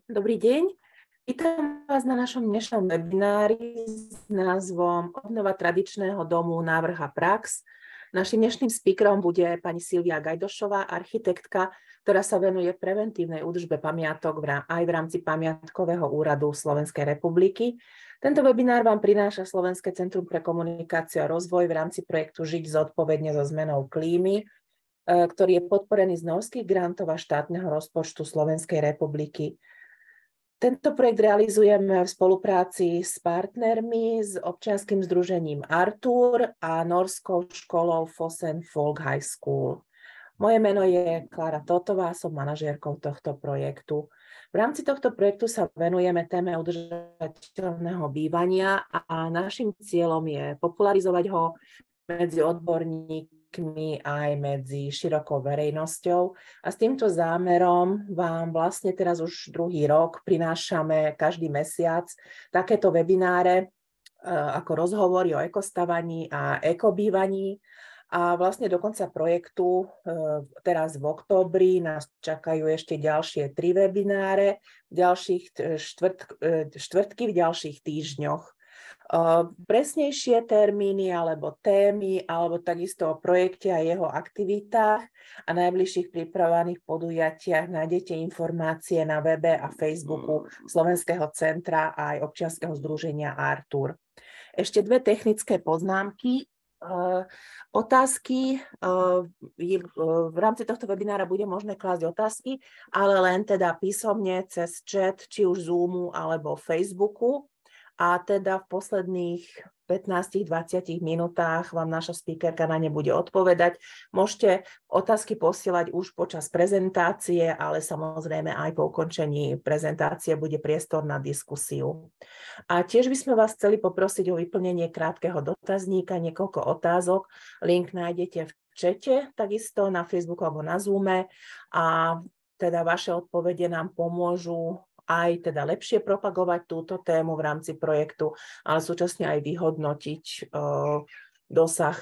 Dobrý deň. Vítam vás na našom dnešnom webinári s názvom Obnova tradičného domu, návrh a prax. Naším dnešným speakerom bude pani Silvia Gajdošová, architektka, ktorá sa venuje preventívnej údržbe pamiatok aj v rámci Pamiatkového úradu Slovenskej republiky. Tento webinár vám prináša Slovenské centrum pre komunikáciu a rozvoj v rámci projektu Žiť zodpovedne so zmenou klímy, ktorý je podporený z norských grantov a štátneho rozpočtu Slovenskej republiky. Tento projekt realizujeme v spolupráci s partnermi, s občianskym združením Artur a norskou školou Fosen Folk High School. Moje meno je Klára Totová, som manažérkou tohto projektu. V rámci tohto projektu sa venujeme téme udržateľného bývania a našim cieľom je popularizovať ho medzi odborníkmi aj medzi širokou verejnosťou. A s týmto zámerom vám vlastne teraz už druhý rok prinášame každý mesiac takéto webináre ako rozhovory o ekostavaní a ekobývaní. A vlastne do konca projektu teraz v októbri nás čakajú ešte ďalšie 3 webináre, štvrtky v ďalších týždňoch. Presnejšie termíny alebo témy, alebo takisto o projekte a jeho aktivitách a najbližších pripravovaných podujatiach nájdete informácie na webe a Facebooku Slovenského centra a aj občianskeho združenia Artur. Ešte 2 technické poznámky. Otázky, v rámci tohto webinára bude možné klásť otázky, ale len teda písomne cez chat, či už Zoomu alebo Facebooku. A teda v posledných 15-20 minútach vám naša speakerka na ne bude odpovedať. Môžete otázky posielať už počas prezentácie, ale samozrejme aj po ukončení prezentácie bude priestor na diskusiu. A tiež by sme vás chceli poprosiť o vyplnenie krátkeho dotazníka, niekoľko otázok. Link nájdete v čete, takisto na Facebooku alebo na Zoome. A teda vaše odpovede nám pomôžu aj teda lepšie propagovať túto tému v rámci projektu, ale súčasne aj vyhodnotiť dosah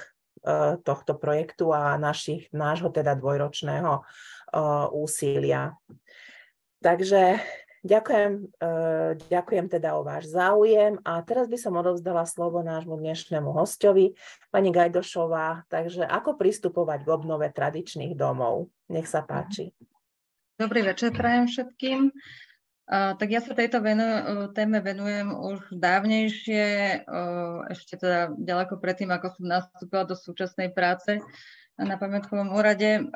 tohto projektu a nášho teda dvojročného úsilia. Takže ďakujem teda o váš záujem a teraz by som odovzdala slovo nášmu dnešnému hosťovi, pani Gajdošová. Takže ako pristupovať k obnove tradičných domov? Nech sa páči. Dobrý večer prajem všetkým. Tak ja sa tejto téme venujem už dávnejšie, ešte teda ďaleko predtým, ako som nastúpila do súčasnej práce na Pamiatkovom úrade.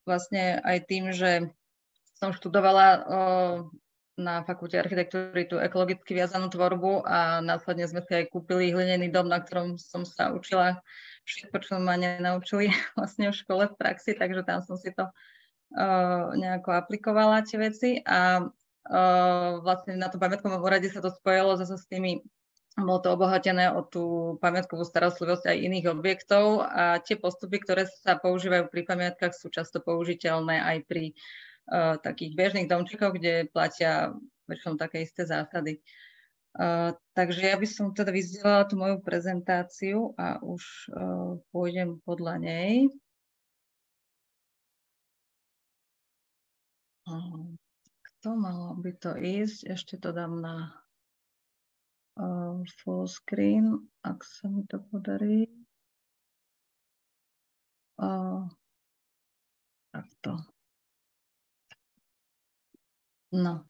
Vlastne aj tým, že som študovala na Fakulte architektúry tú ekologicky viazanú tvorbu a následne sme si aj kúpili hlinený dom, na ktorom som sa učila všetko, čo ma nenaučili vlastne v škole v praxi, takže tam som si to nejako aplikovala tie veci a vlastne na tom pamiatkovom úrade sa to spojilo zase s tými, bolo to obohatené o tú pamiatkovú starostlivosť aj iných objektov a tie postupy, ktoré sa používajú pri pamiatkách, sú často použiteľné aj pri takých bežných domčekoch, kde platia väčšinou také isté zásady. Takže ja by som teda vyzdielala tú moju prezentáciu a už pôjdem podľa nej. To malo by to ísť, ešte to dám na full screen, ak sa mi to podarí. Takto. No.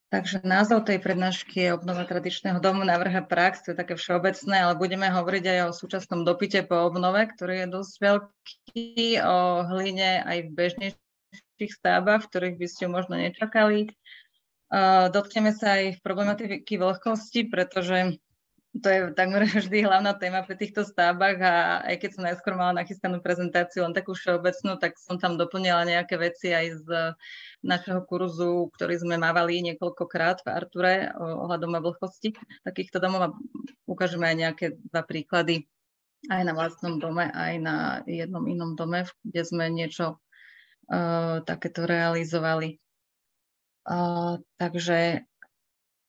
Takže názov tej prednášky je Obnova tradičného domu, návrh a prax, to je také všeobecné, ale budeme hovoriť aj o súčasnom dopyte po obnove, ktorý je dosť veľký, o hline aj v bežnejších stavbách, v ktorých by ste možno nečakali. Dotkneme sa aj problematiky vlhkosti, pretože to je takmer vždy hlavná téma pri týchto stavbách a aj keď som najskôr mala nachystanú prezentáciu len takú všeobecnú, tak som tam doplnila nejaké veci aj z našeho kurzu, ktorý sme mávali niekoľkokrát v Arture ohľadom vlhkosti takýchto domov a ukážeme aj nejaké 2 príklady aj na vlastnom dome, aj na jednom inom dome, kde sme niečo takéto realizovali. Takže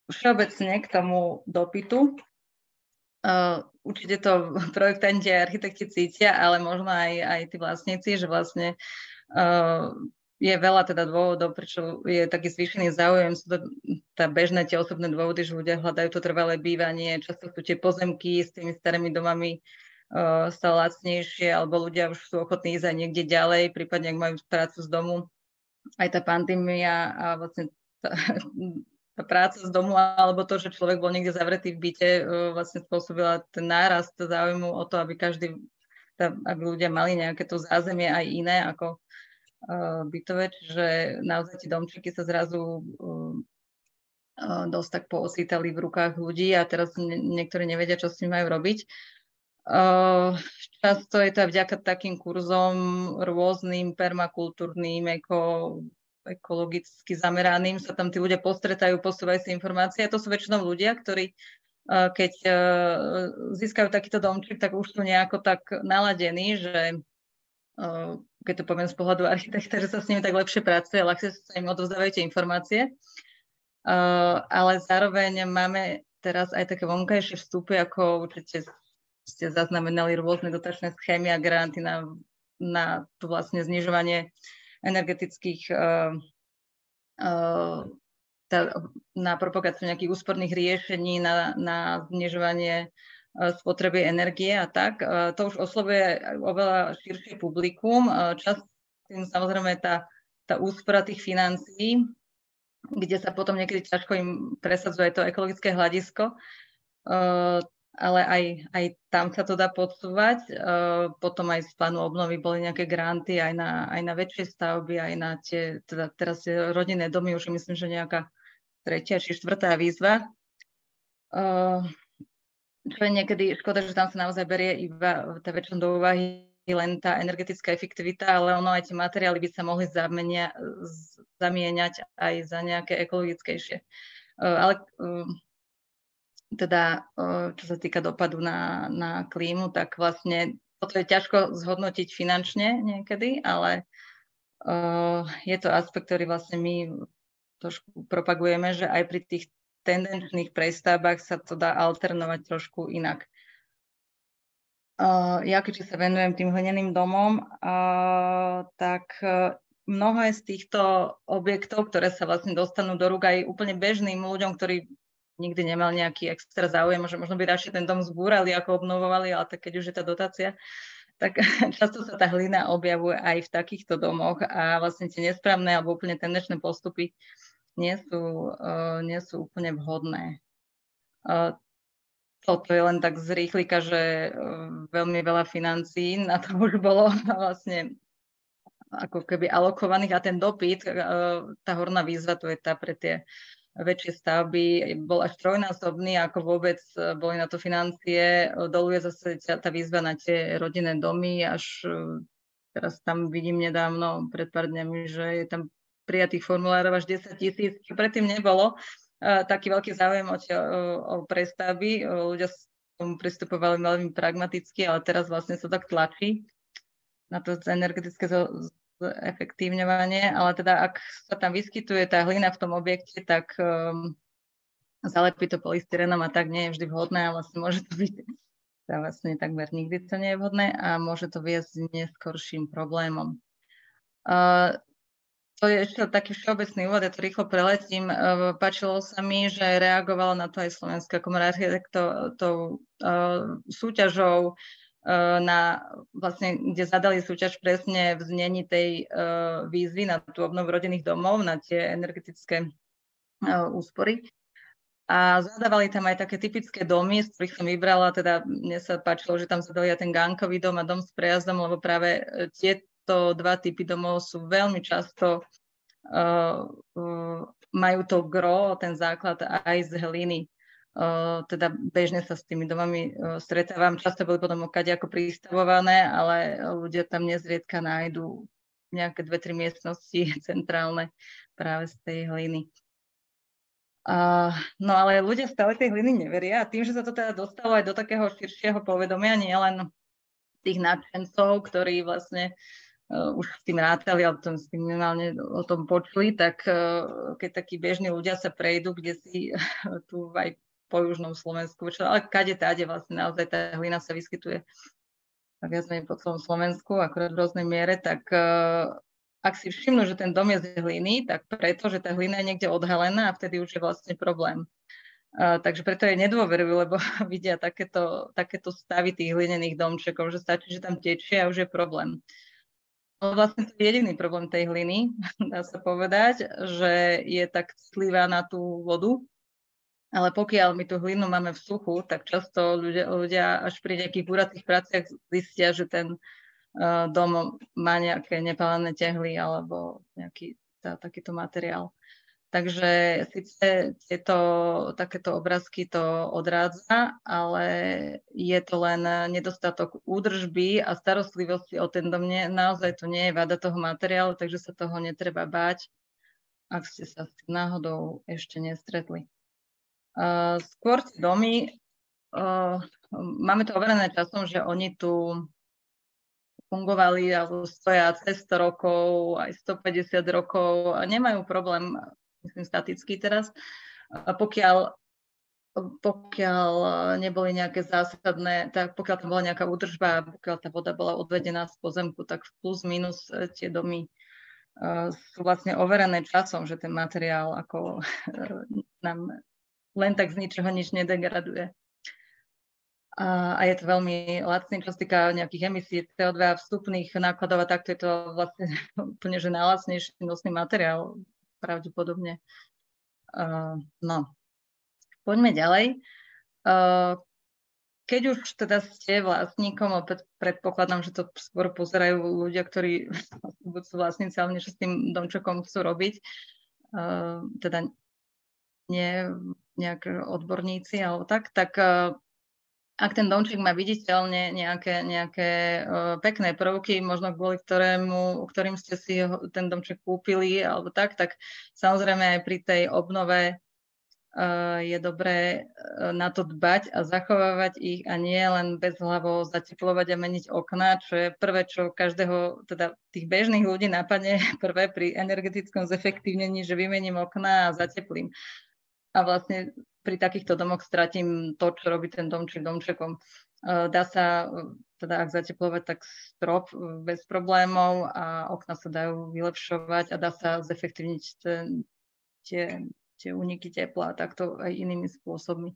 všeobecne k tomu dopytu. Určite to projektanti a architekti cítia, ale možno aj tí vlastníci, že vlastne je veľa teda dôvodov, prečo je taký zvýšený záujem. Sú to bežné tie osobné dôvody, že ľudia hľadajú to trvalé bývanie, často sú tie pozemky s tými starými domami stále lacnejšie, alebo ľudia už sú ochotní ísť aj niekde ďalej, prípadne ak majú prácu z domu. Aj tá pandémia a vlastne tá práca z domu, alebo to, že človek bol niekde zavretý v byte, vlastne spôsobila ten nárast záujmu o to, aby aby ľudia mali nejaké to zázemie aj iné ako bytové, čiže naozaj tie domčeky sa zrazu dosť tak poosýtali v rukách ľudí a teraz niektorí nevedia, čo s tým majú robiť. Často je to aj vďaka takým kurzom rôznym permakultúrnym, ekologicky zameraným, sa tam tí ľudia postretajú, posúvajú si informácie a to sú väčšinou ľudia, ktorí keď získajú takýto domček, tak už sú nejako tak naladení, že keď to poviem z pohľadu architekta, že sa s nimi tak lepšie pracuje, ľahšie sa im odovzdávajú tie informácie. Ale zároveň máme teraz aj také vonkajšie vstupy, ako určite ste zaznamenali rôzne dotačné schémy a granty na to vlastne znižovanie energetických na propagáciu nejakých úsporných riešení, na znižovanie spotreby energie a tak. To už oslovuje oveľa širšie publikum. Tým samozrejme tá úspora tých financií, kde sa potom niekedy ťažko im presadzuje to ekologické hľadisko, ale aj tam sa to dá podsúvať. Potom aj z plánu obnovy boli nejaké granty aj na väčšie stavby, aj na tie, teda teraz rodinné domy, už myslím, že nejaká 3. či 4. výzva. Čo je niekedy škoda, že tam sa naozaj berie iba tá väčšinou do úvahy len tá energetická efektivita, ale ono aj tie materiály by sa mohli zamieňať aj za nejaké ekologickejšie. Ale teda, čo sa týka dopadu na klímu, tak vlastne toto je ťažko zhodnotiť finančne niekedy, ale je to aspekt, ktorý vlastne my trošku propagujeme, že aj pri tých tendenčných prestavbách sa to dá alternovať trošku inak. Ja keďže sa venujem tým hlineným domom, tak mnohé z týchto objektov, ktoré sa vlastne dostanú do rúk aj úplne bežným ľuďom, ktorí nikdy nemal nejaký extra záujem, že možno by radšej ten dom zbúrali, ako obnovovali, ale tak keď už je tá dotácia, tak často sa tá hlina objavuje aj v takýchto domoch a vlastne tie nesprávne alebo úplne tendenčné postupy nie sú úplne vhodné. Toto je len tak z rýchlika, že veľmi veľa financií na to už bolo vlastne ako keby alokovaných a ten dopyt, tá horná výzva, to je tá pre tie väčšie stavby, bol až trojnásobný, ako vôbec boli na to financie. Dolu je zase tá výzva na tie rodinné domy, až teraz tam vidím nedávno, pred pár dňami, že je tam prijatých formulárov až 10 000, čo predtým nebolo. Taký veľký záujem o prestavby. Ľudia s tomu pristupovali veľmi pragmaticky, ale teraz vlastne sa tak tlačí na to energetické efektívňovanie. Ale teda, ak sa tam vyskytuje tá hlina v tom objekte, tak zalepí to polystyrenom a tak nie je vždy vhodné a vlastne môže to byť vlastne takmer nikdy to nie je vhodné a môže to viesť neskorším problémom. To je ešte taký všeobecný úvod, ja to rýchlo preletím. Páčilo sa mi, že reagovala na to aj Slovenská komora architektov tou súťažou, vlastne, kde zadali súťaž presne v znení tej výzvy na tú obnovu rodinných domov, na tie energetické úspory. A zadávali tam aj také typické domy, z ktorých som vybrala, teda mne sa páčilo, že tam zadali aj ten Gánkový dom a dom s prejazdom, lebo práve tieto dva typy domov sú veľmi často, majú to gro, ten základ aj z hliny. Teda bežne sa s tými domami stretávam. Často boli potom ako pristavované, ale ľudia tam nezriedka nájdú nejaké 2-3 miestnosti centrálne práve z tej hliny. No ale ľudia stále tej hliny neveria a tým, že sa to teda dostalo aj do takého širšieho povedomia, nie len tých nadšencov, ktorí vlastne už s tým rátali, ale s tým minimálne o tom počuli, tak keď takí bežní ľudia sa prejdú, kde si tu aj po južnom Slovensku, ale kade-táde vlastne naozaj tá hlina sa vyskytuje viac menej po celom Slovensku, akorát v rôznej miere, tak ak si všimnú, že ten dom je z hliny, tak preto, že tá hlina je niekde odhalená a vtedy už je vlastne problém. Takže preto aj nedôverujú, lebo vidia takéto stavy tých hlinených domčekov, že stačí, že tam tečie a už je problém. Vlastne to je jediný problém tej hliny, dá sa povedať, že je tak citlivá na tú vodu, ale pokiaľ my tú hlinu máme v suchu, tak často ľudia až pri nejakých búracích práciach zistia, že ten dom má nejaké nepálené tehly alebo nejaký takýto materiál. Takže síce takéto obrázky to odrádza, ale je to len nedostatok údržby a starostlivosti o ten dom. Naozaj to nie je vada toho materiálu, takže sa toho netreba báť, ak ste sa s tým náhodou ešte nestretli. Skôr tie domy, máme to overené časom, že oni tu fungovali alebo stoja cez 100 rokov, aj 150 rokov a nemajú problém, myslím staticky teraz, pokiaľ neboli nejaké zásadné, tak pokiaľ tam bola nejaká údržba, pokiaľ tá voda bola odvedená z pozemku, tak plus minus tie domy sú vlastne overené časom, že ten materiál ako nám len tak z ničoho nič nedegraduje. A je to veľmi lacný, čo sa týka nejakých emisí CO2 vstupných nákladov a takto je to vlastne úplne že najlacnejší nosný materiál pravdepodobne. No, poďme ďalej. Keď už teda ste vlastníkom, opäť predpokladám, že to skôr pozerajú ľudia, ktorí buď sú vlastníci, ale niečo s tým domčekom chcú robiť, teda nie nejaké odborníci alebo tak ak ten domček má viditeľne nejaké pekné prvky, možno kvôli ktorým ste si ten domček kúpili alebo tak samozrejme aj pri tej obnove je dobré na to dbať a zachovávať ich a nie len bezhlavo zateplovať a meniť okná, čo je prvé, čo každého, teda tých bežných ľudí napadne prvé pri energetickom zefektívnení, že vymením okná a zateplím. A vlastne pri takýchto domoch stratím to, čo robí ten domček domčekom. Dá sa, teda ak zateplovať, tak strop bez problémov a okna sa dajú vylepšovať a dá sa zefektívniť tie úniky tepla, takto aj inými spôsobmi.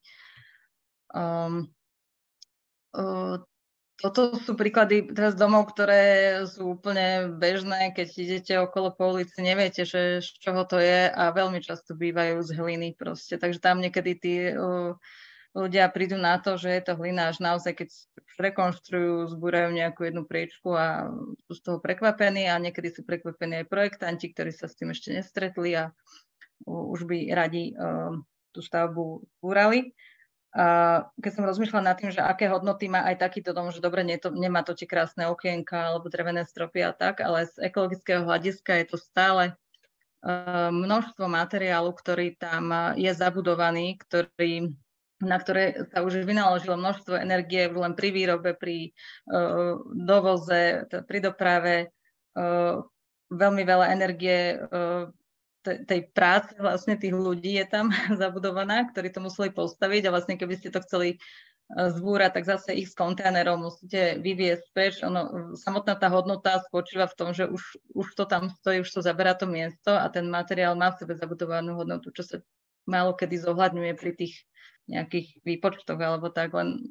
Toto sú príklady teraz domov, ktoré sú úplne bežné, keď idete okolo po ulici, neviete, že z čoho to je a veľmi často bývajú z hliny proste. Takže tam niekedy tí ľudia prídu na to, že je to hlina, až naozaj, keď rekonštruujú, zbúrajú nejakú jednu priečku a sú z toho prekvapení a niekedy sú prekvapení aj projektanti, ktorí sa s tým ešte nestretli a už by radi tú stavbu zbúrali. Keď som rozmýšľala nad tým, že aké hodnoty má aj takýto dom, že dobre, nemá to tie krásne okienka alebo drevené stropy a tak, ale z ekologického hľadiska je to stále množstvo materiálu, ktorý tam je zabudovaný, na ktoré sa už vynaložilo množstvo energie len pri výrobe, pri dovoze, pri doprave, veľmi veľa energie tej práce vlastne tých ľudí je tam zabudovaná, ktorí to museli postaviť a vlastne keby ste to chceli zbúrať, tak zase ich z kontajnerov musíte vyviesť preč. Samotná tá hodnota spočíva v tom, že už to tam stojí, už to zaberá to miesto a ten materiál má v sebe zabudovanú hodnotu, čo sa málo kedy zohľadňuje pri tých nejakých výpočtoch alebo tak, len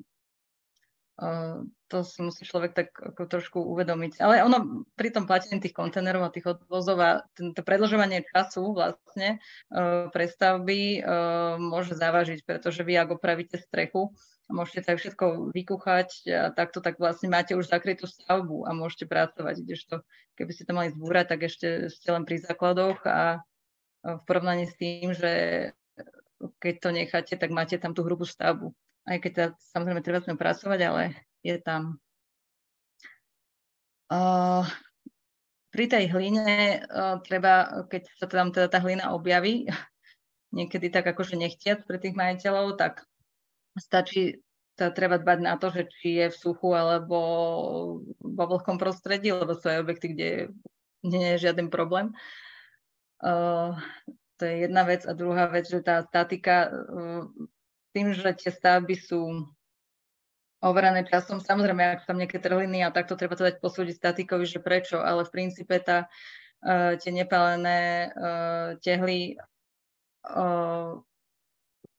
to si musí človek tak ako trošku uvedomiť. Ale ono pri tom platení tých kontajnerov a tých odvozov a to predĺžovanie času vlastne prestavby môže závažiť, pretože vy ak opravíte strechu, môžete tak všetko vykúchať a takto, tak vlastne máte už zakrytú stavbu a môžete pracovať. Kdežto keby ste to mali zbúrať, tak ešte ste len pri základoch a v porovnaní s tým, že keď to necháte, tak máte tam tú hrubú stavbu. Aj keď samozrejme treba s ňou pracovať, ale je tam. Pri tej hline treba, keď sa tam teda tá hlina objaví, niekedy tak akože nechtiac pre tých majiteľov, tak stačí, treba dbať na to, že či je v suchu alebo vo vlhkom prostredí, lebo sú aj objekty, kde nie je žiaden problém. To je jedna vec. A druhá vec, že tá statika, tým, že tie stavby sú overené časom, samozrejme, ak tam nejaké trhliny a takto treba to dať posúdiť statikovi, že prečo, ale v princípe tá tie nepálené tehly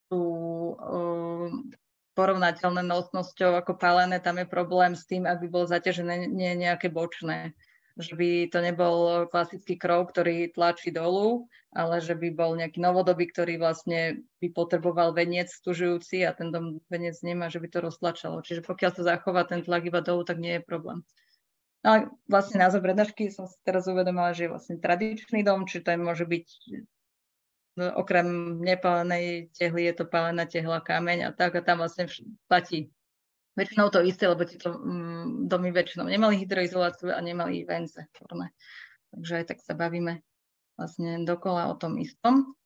sú porovnateľné nosnosťou ako pálené, tam je problém s tým, ak by bolo zaťažené nejaké bočné. Že by to nebol klasický krov, ktorý tlačí dolu, ale že by bol nejaký novodobý, ktorý vlastne by potreboval veniec stužujúci a ten dom veniec nemá, že by to roztlačalo. Čiže pokiaľ sa zachová ten tlak iba dolu, tak nie je problém. Ale vlastne názov prednášky som si teraz uvedomila, že je vlastne tradičný dom, či to môže byť okrem nepálenej tehly je to pálená tehla, kameň a tak, a tam vlastne platí väčšinou to isté, lebo tieto domy väčšinou nemali hydroizoláciu a nemali vence. Takže aj tak sa bavíme vlastne dokola o tom istom.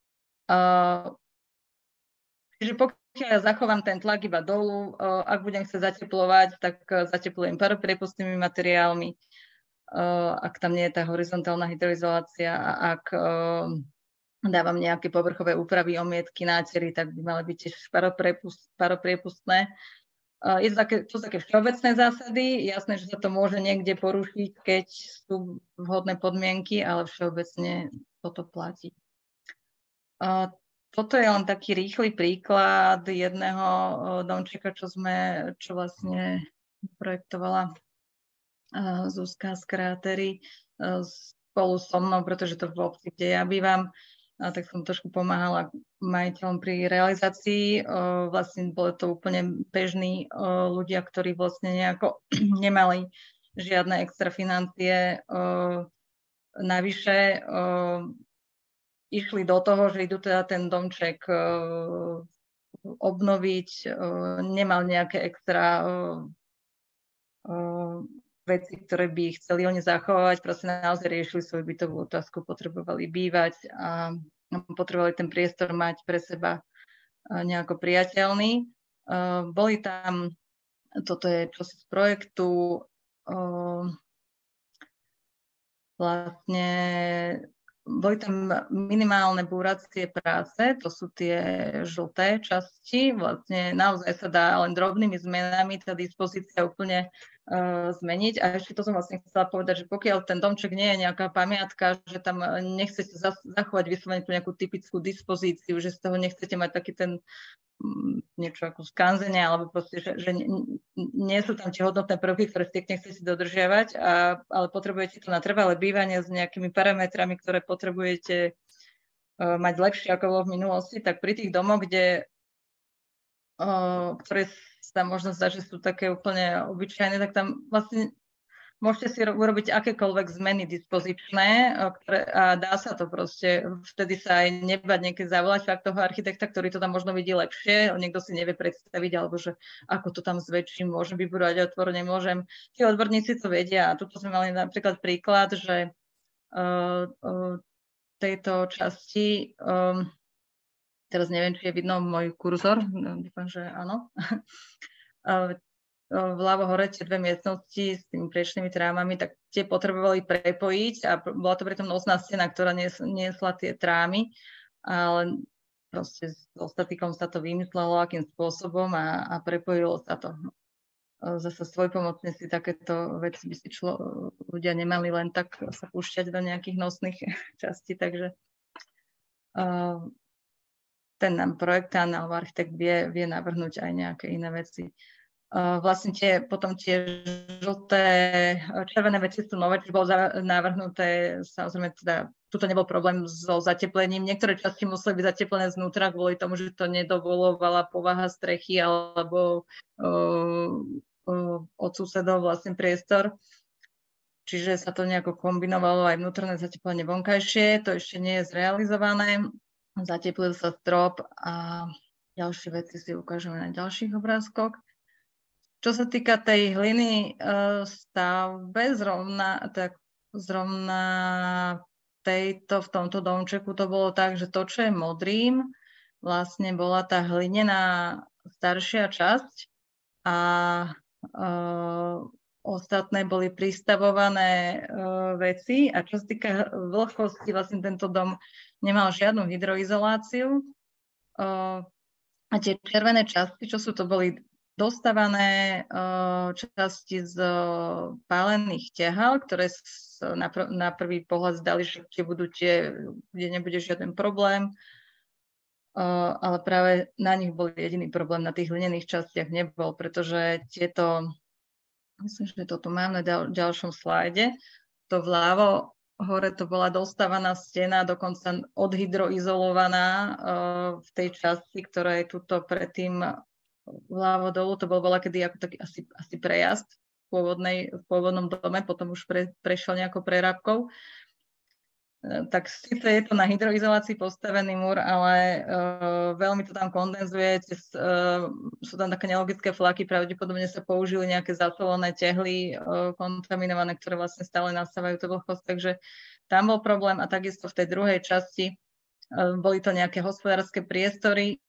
Čiže pokiaľ ja zachovám ten tlak iba dolu, ak budem chcieť zateplovať, tak zateplujem paropriepustnými materiálmi, ak tam nie je tá horizontálna hydroizolácia a ak dávam nejaké povrchové úpravy, omietky, nátery, tak by mali byť tiež paropriepustné. To sú také všeobecné zásady. Jasné, že sa to môže niekde porušiť, keď sú vhodné podmienky, ale všeobecne toto platí. Toto je len taký rýchly príklad jedného domčeka, čo vlastne projektovala Zuzka z Krátery spolu so mnou, pretože to v obci, kde ja bývam. Tak som trošku pomáhala majiteľom pri realizácii. Vlastne boli to úplne bežní ľudia, ktorí vlastne nejako nemali žiadne extra financie navyše. Išli do toho, že idú teda ten domček obnoviť, nemal nejaké extra veci, ktoré by chceli oni zachovať, proste naozaj riešili svoju bytovú otázku, potrebovali bývať a potrebovali ten priestor mať pre seba nejako priateľný. Boli tam, toto je čosi z projektu, vlastne boli tam minimálne búracie práce, to sú tie žlté časti, vlastne naozaj sa dá len drobnými zmenami tá dispozícia úplne zmeniť. A ešte to som vlastne chcela povedať, že pokiaľ ten domček nie je nejaká pamiatka, že tam nechcete zachovať vyslovene tú nejakú typickú dispozíciu, že z toho nechcete mať taký ten niečo ako skanzenie, alebo proste, že nie sú tam tie hodnotné prvky, ktoré ste nechcete dodržiavať, ale potrebujete to na trvalé bývanie s nejakými parametrami, ktoré potrebujete mať lepšie, ako bolo v minulosti, tak pri tých domoch, ktoré sa možno zdá, že sú také úplne obyčajné, tak tam vlastne môžete si urobiť akékoľvek zmeny dispozičné a dá sa to proste. Vtedy sa aj nebať niekedy zavolať fakt toho architekta, ktorý to tam možno vidí lepšie, niekto si nevie predstaviť, alebo že ako to tam zväčším, môžem vybúrať otvor, nemôžem. Tí odborníci to vedia a tuto sme mali napríklad príklad, že tejto časti, teraz neviem, či je vidno môj kurzor, dúfam, že áno, vľavo hore tie dve miestnosti s tými priečnými trámami, tak tie potrebovali prepojiť a bola to pritom nosná stena, ktorá niesla tie trámy, ale proste s ostatíkom sa to vymyslelo, akým spôsobom a prepojilo sa to. Zase svojpomocne si takéto veci by si ľudia nemali len tak sa púšťať do nejakých nosných častí, takže ten projektant alebo architekt vie navrhnúť aj nejaké iné veci. Vlastne potom tie žlté, červené veci sú nové, čiže bolo navrhnuté, samozrejme teda, tuto nebol problém so zateplením. Niektoré časti museli byť zateplené znútra kvôli tomu, že to nedovolovala povaha strechy alebo od susedov vlastne priestor. Čiže sa to nejako kombinovalo aj vnútorné zateplenie vonkajšie, to ešte nie je zrealizované. Zateplil sa strop a ďalšie veci si ukážeme na ďalších obrázkoch. Čo sa týka tej hliny stavbe, zrovna v tomto domčeku to bolo tak, že to, čo je modrým, vlastne bola tá hlinená staršia časť a ostatné boli pristavované veci. A čo sa týka vlhkosti, vlastne tento dom nemal žiadnu hydroizoláciu. A tie červené časti, čo sú to, boli dostávané časti z pálených tehál, ktoré na prvý pohľad zdali, že tie budú tie, kde nebude žiaden problém, ale práve na nich bol jediný problém, na tých hlinených častiach nebol, pretože tieto, myslím, že to tu mám na ďalšom slajde, to vľavo hore to bola dostávaná stena, dokonca odhydroizolovaná v tej časti, ktorá je tuto predtým vľavo dolu. To bola kedy ako taký asi prejazd v pôvodnom dome, potom už prešiel nejakou prerábkou. Tak síce je to na hydroizolácii postavený múr, ale veľmi to tam kondenzuje, sú tam také nelogické flaky, pravdepodobne sa použili nejaké zasolené tehly kontaminované, ktoré vlastne stále nastávajú tú vlhkosť, takže tam bol problém a takisto v tej druhej časti boli to nejaké hospodárske priestory,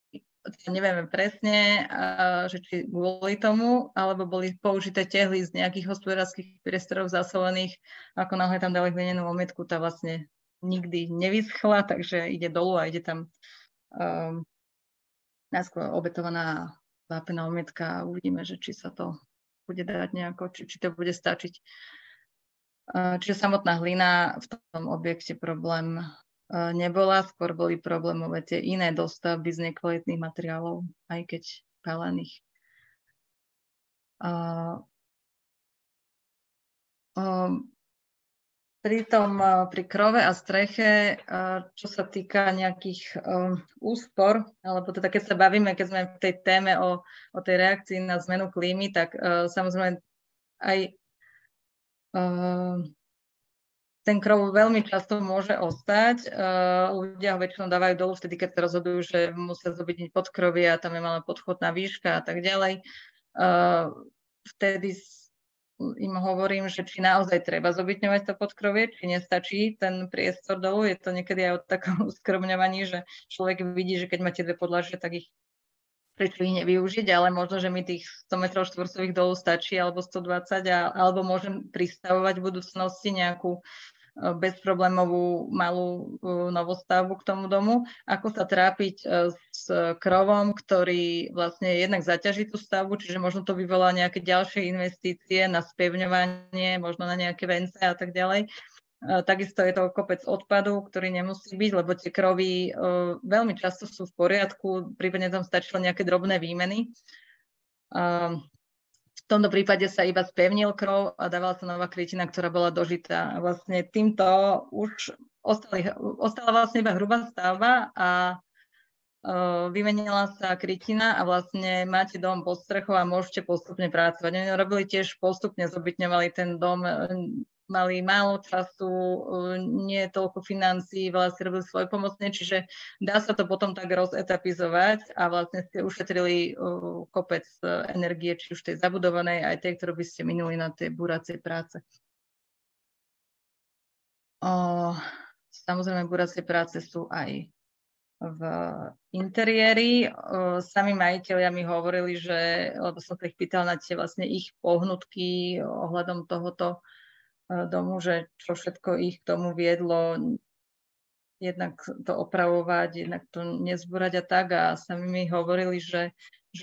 nevieme presne, že či kvôli tomu, alebo boli použité tehly z nejakých hospodárskych priestorov zasolených, ako náhle tam dali hlinenú omietku, tá vlastne nikdy nevyschla, takže ide dolu a ide tam najskôr obetovaná vápená omietka a uvidíme, že či sa to bude dať nejako, či to bude stačiť. Čiže samotná hlina v tom objekte problém nebola, skôr boli problémové tie iné dostavby z nekvalitných materiálov, aj keď pálených. Pri krove a streche, čo sa týka nejakých úspor, alebo teda keď sa bavíme, keď sme v tej téme o tej reakcii na zmenu klímy, tak samozrejme aj ten krov veľmi často môže ostať. Ľudia ho väčšinou dávajú dolu vtedy, keď sa rozhodujú, že musia zobydniť podkrovie a tam je malá podchodná výška a tak ďalej. Vtedy im hovorím, že či naozaj treba zobytňovať to podkrovie, či nestačí ten priestor dolu. Je to niekedy aj o takom uskromňovaní, že človek vidí, že keď máte dve podlažie, tak ich prečo ich nevyužiť, ale možno, že mi tých 100 metrov štvorcových dolu stačí, alebo 120, alebo môžem pristavovať v budúcnosti nejakú bezproblémovú malú novostavbu k tomu domu. Ako sa trápiť s krovom, ktorý vlastne jednak zaťaží tú stavbu, čiže možno to vyvolá nejaké ďalšie investície na spevňovanie, možno na nejaké vence a tak ďalej. Takisto je to kopec odpadu, ktorý nemusí byť, lebo tie krovy veľmi často sú v poriadku, prípadne tam stačilo nejaké drobné výmeny. V tomto prípade sa iba spevnil krov a dávala sa nová krytina, ktorá bola dožitá. A vlastne týmto už ostala vlastne iba hrubá stavba a vymenila sa krytina a vlastne máte dom pod strechou a môžete postupne pracovať. Oni robili tiež postupne, zobytňovali ten dom, mali málo času, nie toľko financií, vlastne robili svojpomocne, čiže dá sa to potom tak rozetapizovať a vlastne ste ušetrili kopec energie, či už tej zabudovanej, aj tej, ktorú by ste minuli na tie buracie práce. Samozrejme, buracie práce sú aj v interiéri. Sami majitelia mi hovorili, že, lebo som sa ich pýtala na tie vlastne ich pohnutky ohľadom tohoto domu, že čo všetko ich k tomu viedlo, jednak to opravovať, jednak to nezbúrať a tak. A sami mi hovorili, že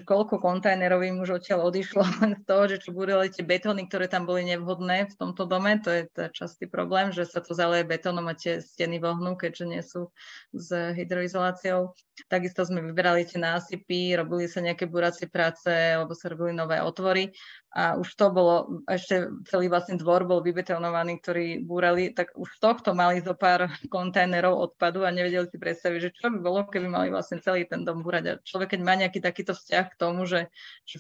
koľko kontajnerov im už odtiaľ odišlo len z toho, že čo búrili tie betóny, ktoré tam boli nevhodné v tomto dome. To je častý problém, že sa to zaleje betónom a tie steny vlhnú, keďže nie sú s hydroizoláciou. Takisto sme vyberali tie násypy, robili sa nejaké búracie práce, alebo sa robili nové otvory. A už to bolo, ešte celý vlastne dvor bol vybetonovaný, ktorý búrali, tak už tohto mali zo pár kontajnerov odpadu a nevedeli si predstaviť, že čo by bolo, keby mali vlastne celý ten dom búrať. A človek, keď má nejaký takýto vzťah k tomu, že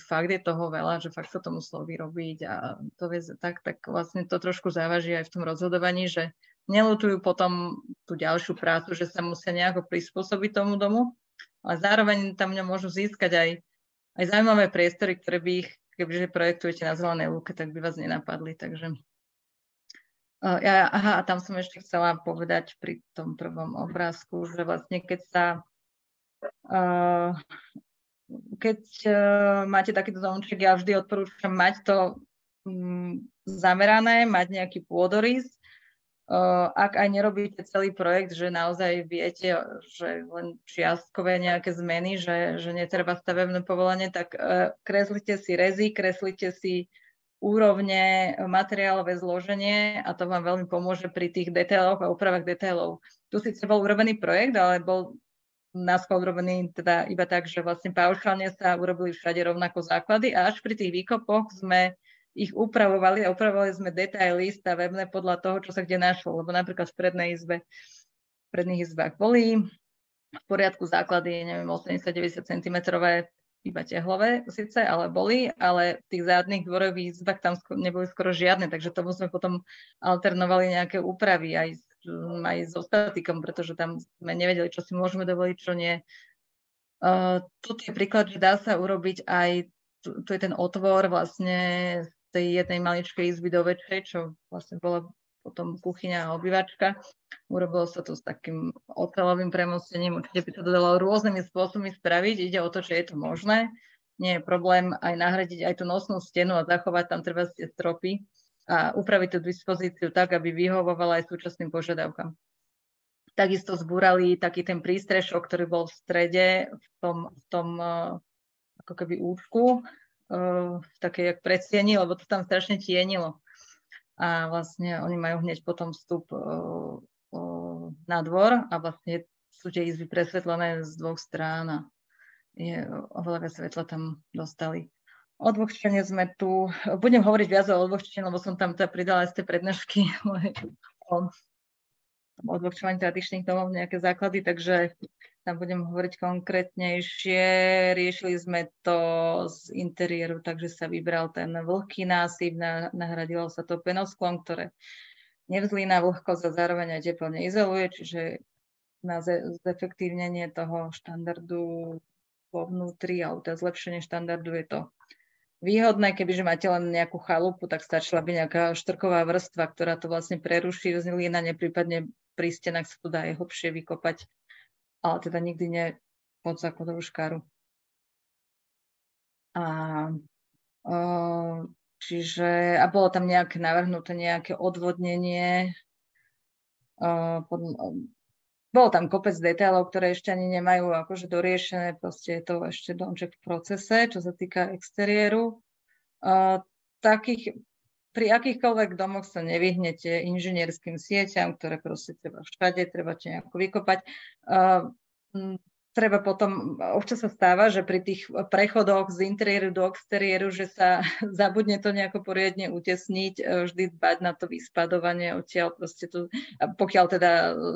fakt je toho veľa, že fakt sa to muselo vyrobiť a to vie tak vlastne to trošku závaží aj v tom rozhodovaní, že neľutujú potom tú ďalšiu prácu, že sa musia nejako prispôsobiť tomu domu, ale zároveň tam môžu získať aj zaujímavé priestory, ktoré by ich, kebyže projektujete na zelenej lúke, tak by vás nenapadli. Takže a tam som ešte chcela povedať pri tom prvom obrázku, že vlastne keď máte takýto domček, ja vždy odporúčam mať to zamerané, mať nejaký pôdorys. Ak aj nerobíte celý projekt, že naozaj viete, že len čiastkové nejaké zmeny, že netreba stavebné povolenie, tak kreslite si rezy, kreslite si úrovne materiálové zloženie a to vám veľmi pomôže pri tých detailoch a úpravách detailov. Tu síce bol urobený projekt, ale bol na schvál urobený teda iba tak, že vlastne paušálne sa urobili všade rovnako základy a až pri tých výkopoch sme ich upravovali a upravovali sme detaily stavebné podľa toho, čo sa kde našlo. Lebo napríklad v predných izbách boli v poriadku základy, neviem, 80-90 cm iba tehlové síce, ale boli, ale v tých zadných dvorových izbách tam neboli skoro žiadne, takže tomu sme potom alternovali nejaké úpravy aj so statikom, pretože tam sme nevedeli, čo si môžeme dovoliť, čo nie. Toto je príklad, že dá sa urobiť aj, tu je ten otvor vlastne z tej jednej maličkej izby do väčšej, čo vlastne bola potom kuchyňa a obývačka. Urobilo sa to s takým oceľovým premostením, určite by sa to dalo rôznymi spôsobmi spraviť, ide o to, že je to možné. Nie je problém aj nahradiť aj tú nosnú stenu a zachovať tam treba tie stropy a upraviť tú dispozíciu tak, aby vyhovovala aj súčasným požiadavkám. Takisto zbúrali taký ten prístrešok, ktorý bol v strede, v tom ako keby účku, v takej jak predsieni, lebo to tam strašne tienilo. A vlastne oni majú hneď potom vstup na dvor a vlastne sú tie izby presvetlené z dvoch strán a oveľa viac svetla tam dostali. Odvlhčenie sme tu, budem hovoriť viac o odvlhčení, lebo som tam teda pridala aj z tej prednášky o odvlhčovaní tradičných domov, nejaké základy, takže tam budem hovoriť konkrétnejšie. Riešili sme to z interiéru, takže sa vybral ten vlhký násyp, nahradilo sa to penosklom, ktoré nevzlína vlhkosť a zároveň aj teplo neizoluje, čiže na zefektívnenie toho štandardu vo vnútri, alebo teda zlepšenie štandardu je to výhodné, kebyže máte len nejakú chalupu, tak stačila by nejaká štrková vrstva, ktorá to vlastne preruší vzlínanie, prípadne pri stenách sa to dá aj hlbšie vykopať, ale teda nikdy nie pod základovú škáru. A bolo tam nejaké navrhnuté nejaké odvodnenie. Bol tam kopec detailov, ktoré ešte ani nemajú akože doriešené, proste je to ešte domček v procese, čo sa týka exteriéru. Pri akýchkoľvek domoch sa nevyhnete inžinierským sieťam, ktoré proste treba všade, treba nejako vykopať. Treba potom, občas sa stáva, že pri tých prechodoch z interiéru do exteriéru, že sa zabudne to nejako poriadne utesniť, vždy dbať na to vyspadovanie odtiaľ, proste to, pokiaľ teda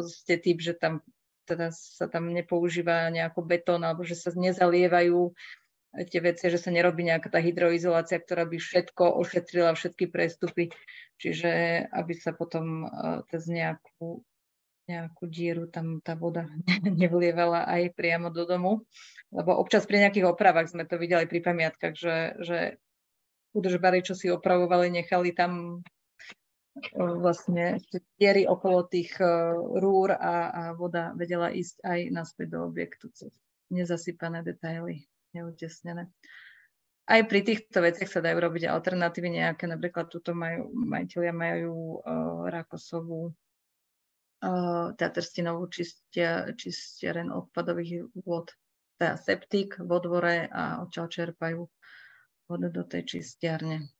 ste typ, že tam teda sa tam nepoužíva nejako betón, alebo že sa nezalievajú tie veci, že sa nerobí nejaká tá hydroizolácia, ktorá by všetko ošetrila, všetky prestupy, čiže aby sa potom cez nejakú dieru tam tá voda nevlievala aj priamo do domu, lebo občas pri nejakých opravách sme to videli pri pamiatkách, že údržbári, čo si opravovali, nechali tam vlastne diery okolo tých rúr a voda vedela ísť aj naspäť do objektu cez nezasypané detaily, neutesnené. Aj pri týchto veciach sa dajú robiť alternatívy nejaké, napríklad tuto majitelia majú rákosovú trstinovú čistiareň odpadových vôd, teda septik vo dvore a odtiaľ čerpajú vodu do tej čistiarne.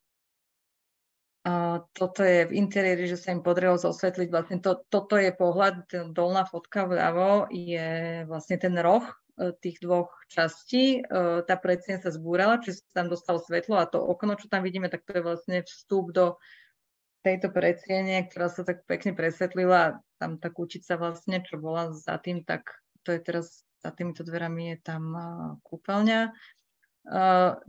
Toto je v interiéri, že sa im podarilo zosvetliť. Vlastne toto je pohľad, dolná fotka vľavo je vlastne ten roh tých dvoch častí. Tá predsieň sa zbúrala, čiže sa tam dostalo svetlo a to okno, čo tam vidíme, tak to je vlastne vstup do tejto predsiene, ktorá sa tak pekne presvetlila, tam tá kúčica vlastne, čo bola za tým, tak to je teraz za týmito dverami je tam kúpeľňa.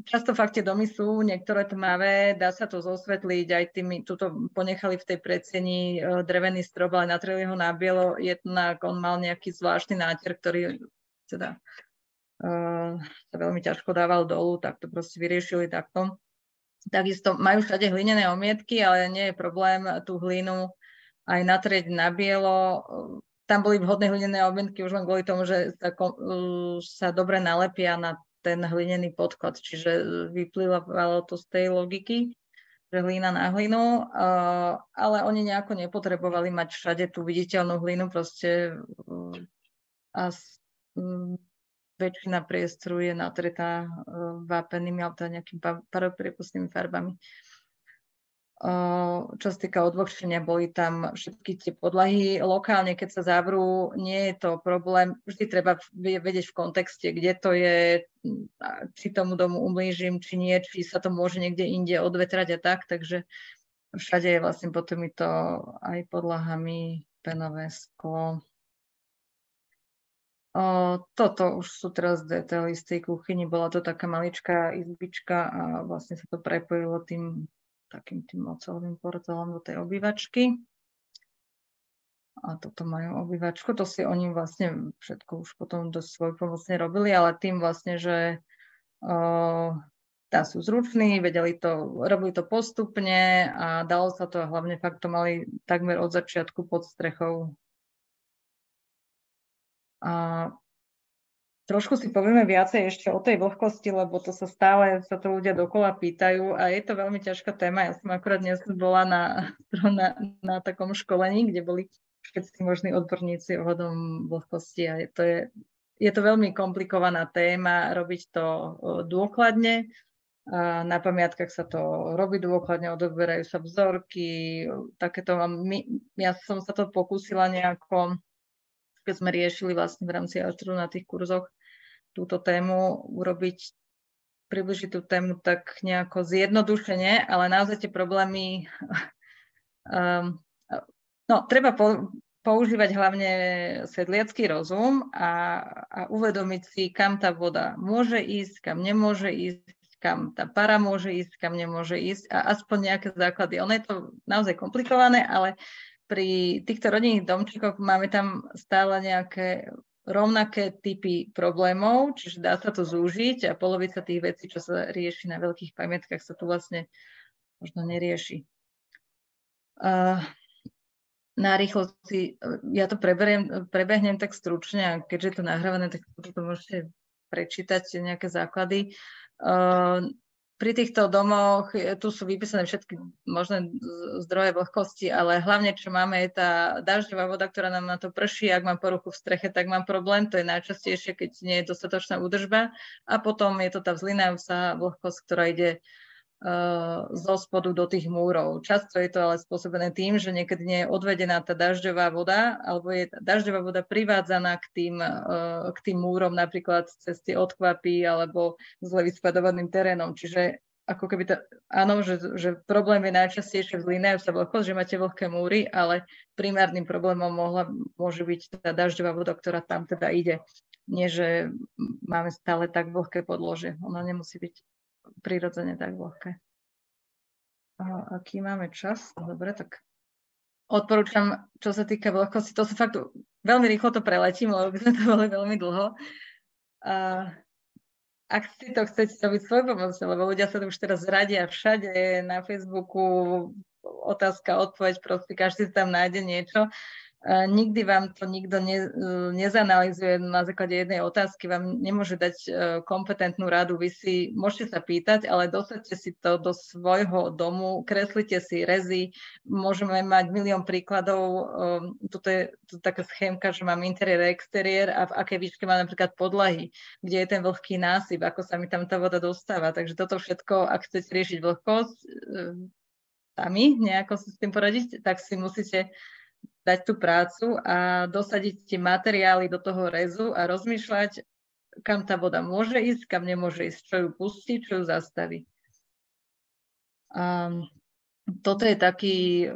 Často fakt tie domy sú niektoré tmavé, dá sa to zosvetliť aj tými, tuto ponechali v tej predsieni drevený strop, ale natreli ho na bielo, jednak on mal nejaký zvláštny náter, ktorý teda sa veľmi ťažko dával dolu, tak to proste vyriešili takto. Takisto majú všade hlinené omietky, ale nie je problém tú hlinu aj natrieť na bielo. Tam boli vhodné hlinené omietky už len kvôli tomu, že sa dobre nalepia na ten hlinený podklad, čiže vyplývalo to z tej logiky, že hlína na hlinu, ale oni nejako nepotrebovali mať všade tú viditeľnú hlinu, proste väčšina priestoru je natretá vápenými alebo nejakými paropriepustnými farbami. Čo sa týka odvlhčenia, boli tam všetky tie podlahy. Lokálne, keď sa zavrú, nie je to problém. Vždy treba vedieť v kontexte, kde to je, či tomu domu ublížim, či nie, či sa to môže niekde inde odvetrať a tak. Takže všade je vlastne pod týmito aj podlahami penové sklo. Toto už sú teraz detaily z tej kuchyni. Bola to taká maličká izbička a vlastne sa to prepojilo tým oceľovým portálom do tej obývačky. A toto majú obývačku. To si oni vlastne všetko už potom dosť svojpomocne robili, ale tým vlastne, že sú zruční, robili to postupne a dalo sa to, a hlavne fakt to mali takmer od začiatku pod strechou. A trošku si povieme viacej ešte o tej vlhkosti, lebo to sa to ľudia dokola pýtajú a je to veľmi ťažká téma. Ja som akurát dnes bola na takom školení, kde boli všetci možní odborníci ohľadom vlhkosti a je to veľmi komplikovaná téma, robiť to dôkladne. Na pamiatkách sa to robí dôkladne, odoberajú sa vzorky, takéto. Ja som sa to pokúsila nejako, keď sme riešili vlastne v rámci Arturu na tých kurzoch túto tému, približiť tú tému tak nejako zjednodušene, ale naozaj tie problémy treba používať hlavne sedliacky rozum a uvedomiť si, kam tá voda môže ísť, kam nemôže ísť, kam tá para môže ísť, kam nemôže ísť a aspoň nejaké základy. Ono je to naozaj komplikované, ale pri týchto rodinných domčekoch máme tam stále nejaké rovnaké typy problémov, čiže dá sa to zúžiť a polovica tých vecí, čo sa rieši na veľkých pamiatkách, sa tu vlastne možno nerieši. Na rýchlosti, ja to prebehnem tak stručne, a keďže je to nahrávané, tak to môžete prečítať nejaké základy. Pri týchto domoch, tu sú vypísané všetky možné zdroje vlhkosti, ale hlavne, čo máme, je tá dažďová voda, ktorá nám na to prší. Ak mám poruchu v streche, tak mám problém. To je najčastejšie, keď nie je dostatočná údržba. A potom je to tá vzlinajúca vlhkosť, ktorá ide zo spodu do tých múrov. Často je to ale spôsobené tým, že niekedy nie je odvedená tá dažďová voda, alebo je tá dažďová voda privádzaná k tým múrom, napríklad cez tie odkvapy alebo zle vyskladovaným terénom. Čiže ako keby že problém je najčastejšie vzlinajúca vlhkosť, že máte vlhké múry, ale primárnym problémom môže byť tá dažďová voda, ktorá tam teda ide. Nie, že máme stále tak vlhké podložie. Ono nemusí byť prirodzene tak vlhké. Aký máme čas? Dobre, tak odporúčam, čo sa týka vlhkosti, to sa fakt veľmi rýchlo to preletím, lebo by sme to boli veľmi dlho. Ak si to chcete robiť svojpomocne, lebo ľudia sa to už teraz radia všade, na Facebooku, otázka, odpoveď, proste každý tam nájde niečo. Nikdy vám to nikto nezanalizuje na základe jednej otázky, vám nemôže dať kompetentnú radu. Vy si môžete sa pýtať, ale dosaďte si to do svojho domu, kreslite si rezy, môžeme mať milión príkladov. Toto je taká schémka, že mám interiér a exteriér a v akej výške mám napríklad podlahy, kde je ten vlhký násyp, ako sa mi tam tá voda dostáva. Takže toto všetko, ak chcete riešiť vlhkosť sami, nejako si s tým poradiť, tak si musíte dať tú prácu a dosadiť tie materiály do toho rezu a rozmýšľať, kam tá voda môže ísť, kam nemôže ísť, čo ju pustí, čo ju zastaví. Toto je taký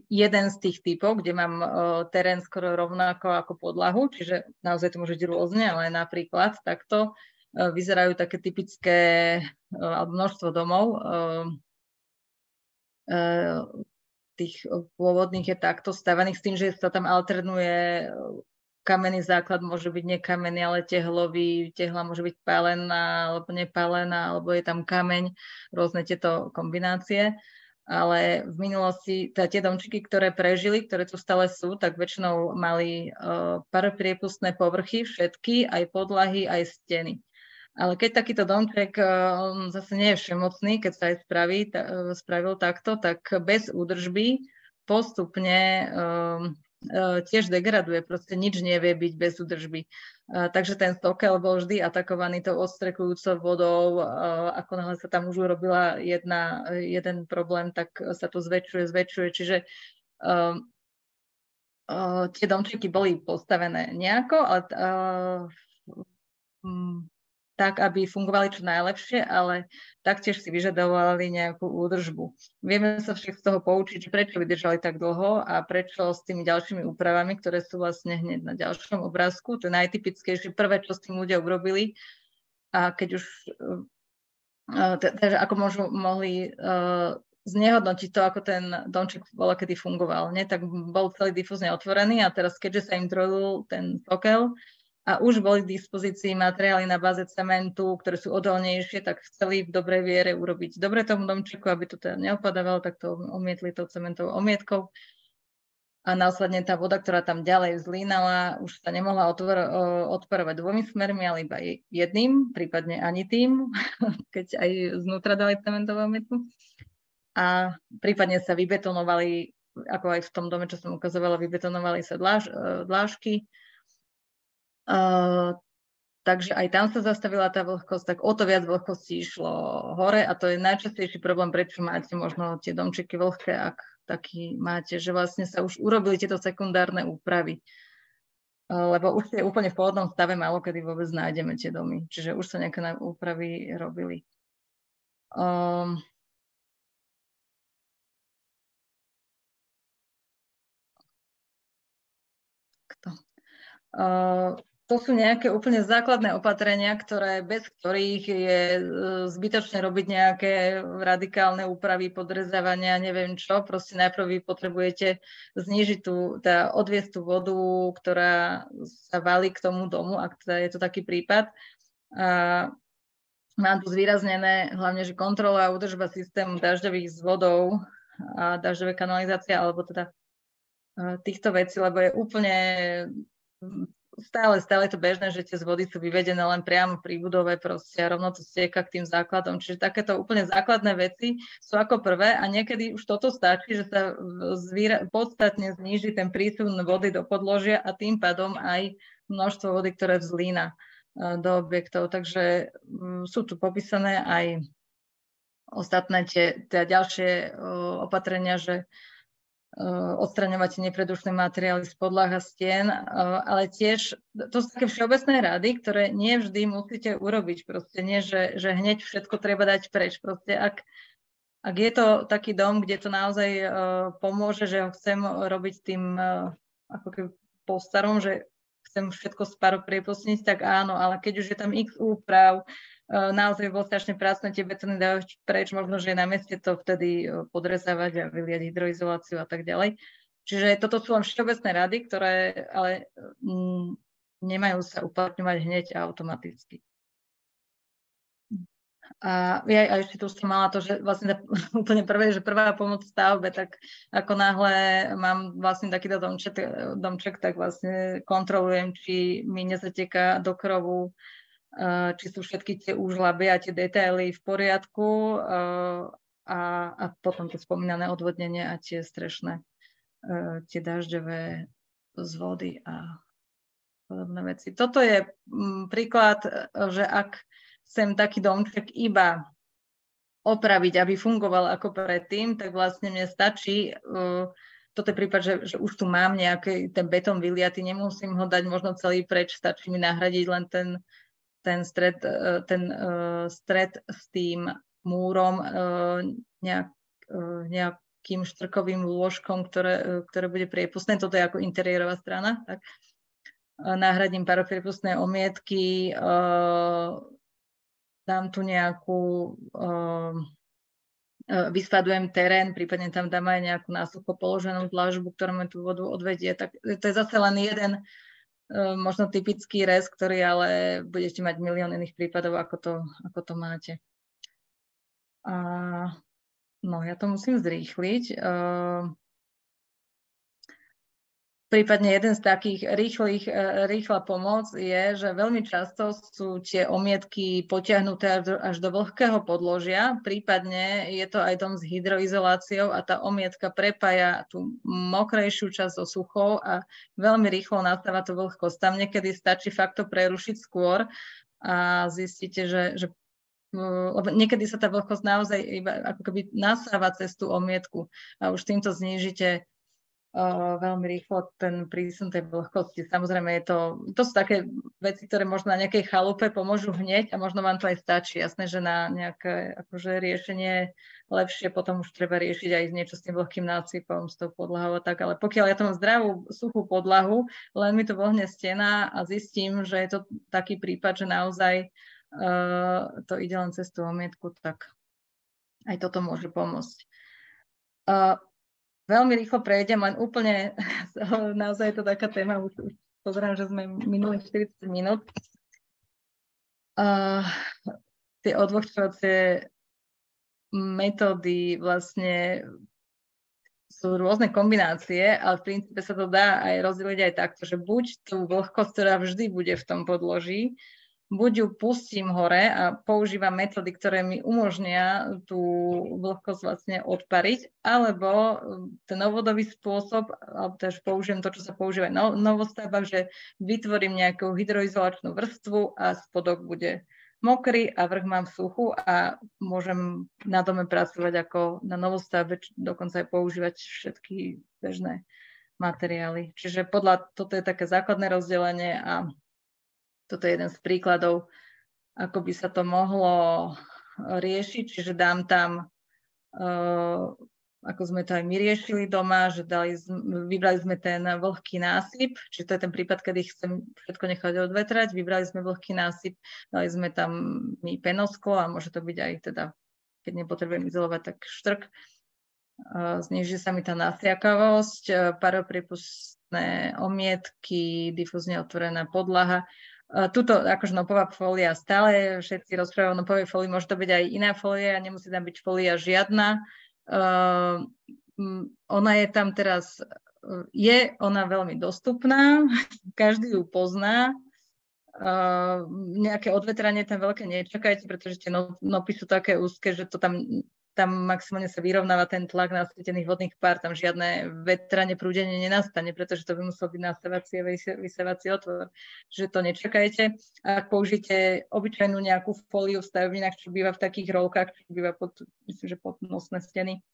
jeden z tých typov, kde mám terén skoro rovnako ako podlahu, čiže naozaj to môže byť rôzne, ale napríklad takto vyzerajú také typické, alebo množstvo domov, tých pôvodných je takto stavaných s tým, že sa tam alternuje kamenný základ, môže byť nekamenný, ale tehlový, tehla môže byť pálená alebo nepálená, alebo je tam kameň, rôzne tieto kombinácie. Ale v minulosti tie domčeky, ktoré prežili, ktoré tu stále sú, tak väčšinou mali paropriepustné povrchy, všetky, aj podlahy, aj steny. Ale keď takýto domček zase nie je všemocný, keď sa aj spravil takto, tak bez údržby postupne tiež degraduje, proste nič nevie byť bez údržby. Takže ten sokel bol vždy atakovaný tou odstrekujúcou vodou. Ako náhle sa tam už urobila jeden problém, tak sa to zväčšuje. Čiže tie domčeky boli postavené nejako, ale tak, aby fungovali čo najlepšie, ale taktiež si vyžadovali nejakú údržbu. Vieme sa však z toho poučiť, že prečo vydržali tak dlho a prečo s tými ďalšími úpravami, ktoré sú vlastne hneď na ďalšom obrázku. To je najtypickejšie prvé, čo s tým ľudia urobili. A keď už, takže ako mohli znehodnotiť to, ako ten domček bola kedy fungoval. Nie? Tak bol celý difúzne otvorený a teraz, keďže sa im trojil ten sokel, a už boli k dispozícii materiály na báze cementu, ktoré sú odolnejšie, tak chceli v dobrej viere urobiť dobre tomu domčeku, aby to teda neopadávalo, tak to omietli tou cementovou omietkou. A následne tá voda, ktorá tam ďalej zlínala, už sa nemohla odparovať dvomi smermi, ale iba jedným, prípadne ani tým, keď aj znútra dali cementovú omietku. A prípadne sa vybetonovali, ako aj v tom dome, čo som ukazovala, vybetonovali sa dlážky. Takže aj tam sa zastavila tá vlhkosť, tak o to viac vlhkosti išlo hore a to je najčastejší problém, prečo máte možno tie domčeky vlhké, ak taký máte, že vlastne sa už urobili tieto sekundárne úpravy. Lebo už je úplne v pôvodnom stave málo kedy vôbec nájdeme tie domy, čiže už sa nejaké úpravy robili. To sú nejaké úplne základné opatrenia, bez ktorých je zbytočné robiť nejaké radikálne úpravy, podrezávania, neviem čo. Proste najprv vy potrebujete znížiť odviesť tú vodu, ktorá sa valí k tomu domu, ak je to taký prípad. Mám tu zvýraznené hlavne, že kontrola a údržba systému dažďových zvodov a dažďové kanalizácia, alebo teda týchto vecí, lebo je úplne stále je to bežné, že tie zvody sú vyvedené len priamo pri budove proste a rovno to stieka k tým základom. Čiže takéto úplne základné veci sú ako prvé a niekedy už toto stačí, že sa podstatne zníži ten prísun vody do podložia a tým pádom aj množstvo vody, ktoré vzlína do objektov. Takže sú tu popísané aj ostatné tie ďalšie opatrenia, že odstraňovať nepredušné materiály z podlah a stien, ale tiež to sú také všeobecné rady, ktoré nie vždy musíte urobiť. Proste nie, že hneď všetko treba dať preč. Proste ak je to taký dom, kde to naozaj pomôže, že ho chcem robiť tým ako keby po starom, že chcem všetko z pár priepustniť, tak áno, ale keď už je tam x úprav, naozaj bolo strašne prácne tie betóny dávať preč, možno, že je na mieste to vtedy podrezávať a vyliať hydroizoláciu a tak ďalej. Čiže toto sú len všeobecné rady, ktoré ale nemajú sa uplatňovať hneď a automaticky. A ešte tu som mala to, že vlastne úplne prvé, že prvá pomoc v stavbe, tak ako náhle mám vlastne takýto domček, tak vlastne kontrolujem, či mi nezateká do krovu, či sú všetky tie úžlaby a tie detaily v poriadku a potom tie spomínané odvodnenie a tie strešné, tie dažďové zvody a podobné veci. Toto je príklad, že ak chcem taký domček iba opraviť, aby fungoval ako predtým, tak vlastne mne stačí, toto je prípad, že už tu mám nejaký ten betón vyliatý, nemusím ho dať možno celý preč, stačí mi nahradiť len ten stred s tým múrom nejakým štrkovým lôžkom, ktoré bude priepustné. Toto je ako interiérová strana. Tak. Nahradím paropriepustné omietky, dám tu nejakú, vyspadujem terén, prípadne tam dám aj nejakú násucho položenú dlažbu, ktorá mi tú vodu odvedie. Tak to je zase len jeden možno typický rez, ktorý ale budete mať milión iných prípadov, ako to máte. No, ja to musím zrýchliť. Prípadne jeden z takých rýchla pomoc je, že veľmi často sú tie omietky potiahnuté až do vlhkého podložia, prípadne je to aj dom s hydroizoláciou a tá omietka prepája tú mokrejšiu časť so suchou a veľmi rýchlo nastáva tú vlhkosť. Tam niekedy stačí fakt to prerušiť skôr a zistíte, že lebo niekedy sa tá vlhkosť naozaj iba ako keby nasáva cez tú omietku a už týmto znížite veľmi rýchlo ten prísun tej vlhkosti. Samozrejme, to sú také veci, ktoré možno na nejakej chalupe pomôžu hneď a možno vám to aj stačí. Jasné, že na nejaké akože riešenie lepšie potom už treba riešiť aj niečo s tým vlhkým násypom, s tou podlahou a tak, ale pokiaľ ja mám zdravú, suchú podlahu, len mi to vlhne stena a zistím, že je to taký prípad, že naozaj to ide len cez tú omietku, tak aj toto môže pomôcť. Veľmi rýchlo prejdem, len úplne, naozaj je to taká téma, už pozerám, že sme minuli 40 minút. Tie odvlhčovacie metódy vlastne sú rôzne kombinácie, ale v princípe sa to dá aj rozdeliť aj takto, že buď tú vlhkosť, ktorá vždy bude v tom podloží, buď ju pustím hore a používam metódy, ktoré mi umožnia tú vlhkosť vlastne odpariť, alebo ten novodobý spôsob, alebo tež použijem to, čo sa používa v novostavbách, že vytvorím nejakú hydroizolačnú vrstvu a spodok bude mokrý a vrch mám suchu a môžem na dome pracovať ako na novostavbe, dokonca aj používať všetky bežné materiály. Čiže toto je také základné rozdelenie a toto je jeden z príkladov, ako by sa to mohlo riešiť, čiže dám tam, ako sme to aj my riešili doma, že vybrali sme ten vlhký násyp, čiže to je ten prípad, kedy chcem všetko nechať odvetrať, vybrali sme vlhký násyp, dali sme tam penosklo a môže to byť aj teda, keď nepotrebujem izolovať, tak štrk. Zniží sa mi tá nasiakavosť, paropriepustné omietky, difúzne otvorená podlaha. Tuto akože nopová fólia stále, všetci rozprávajú o nopovej fólii, môže to byť aj iná fólia, nemusí tam byť fólia žiadna. Ona je tam teraz, ona veľmi dostupná, každý ju pozná. Nejaké odvetranie tam veľké nečakajte, pretože tie nopy sú také úzke, že to tam maximálne sa vyrovnáva ten tlak nasvietených vodných pár, tam žiadne vetranie, prúdenie nenastane, pretože to by musel byť nastávací a vysávací otvor. Čiže to nečakajte. Ak použijete obyčajnú nejakú fóliu v stavebninách, čo býva v takých rolkách, čo býva myslím, že pod nosné steny,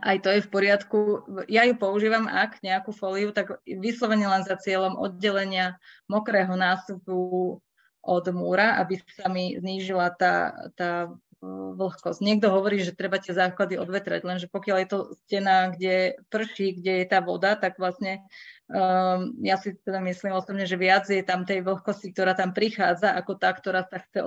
aj to je v poriadku. Ja ju používam, ak nejakú fóliu, tak vyslovene len za cieľom oddelenia mokrého nástupu od múra, aby sa mi znížila tá vlhkosť. Niekto hovorí, že treba tie základy odvetrať, lenže pokiaľ je to stena, kde prší, kde je tá voda, tak vlastne ja si teda myslím osobne, že viac je tam tej vlhkosti, ktorá tam prichádza, ako tá, ktorá sa chce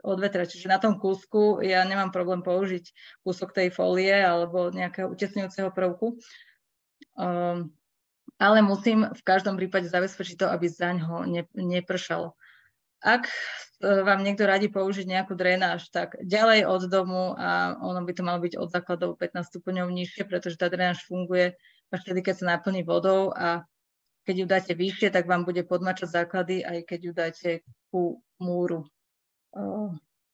odvetrať. Čiže na tom kúsku ja nemám problém použiť kúsok tej fólie alebo nejakého utesňujúceho prvku. Ale musím v každom prípade zabezpečiť to, aby zaňho nepršalo. Ak vám niekto radí použiť nejakú drenáž, tak ďalej od domu a ono by to malo byť od základov 15 stupňov nižšie, pretože tá drenáž funguje až vtedy, keď sa naplní vodou a keď ju dáte vyššie, tak vám bude podmačať základy, aj keď ju dáte ku múru.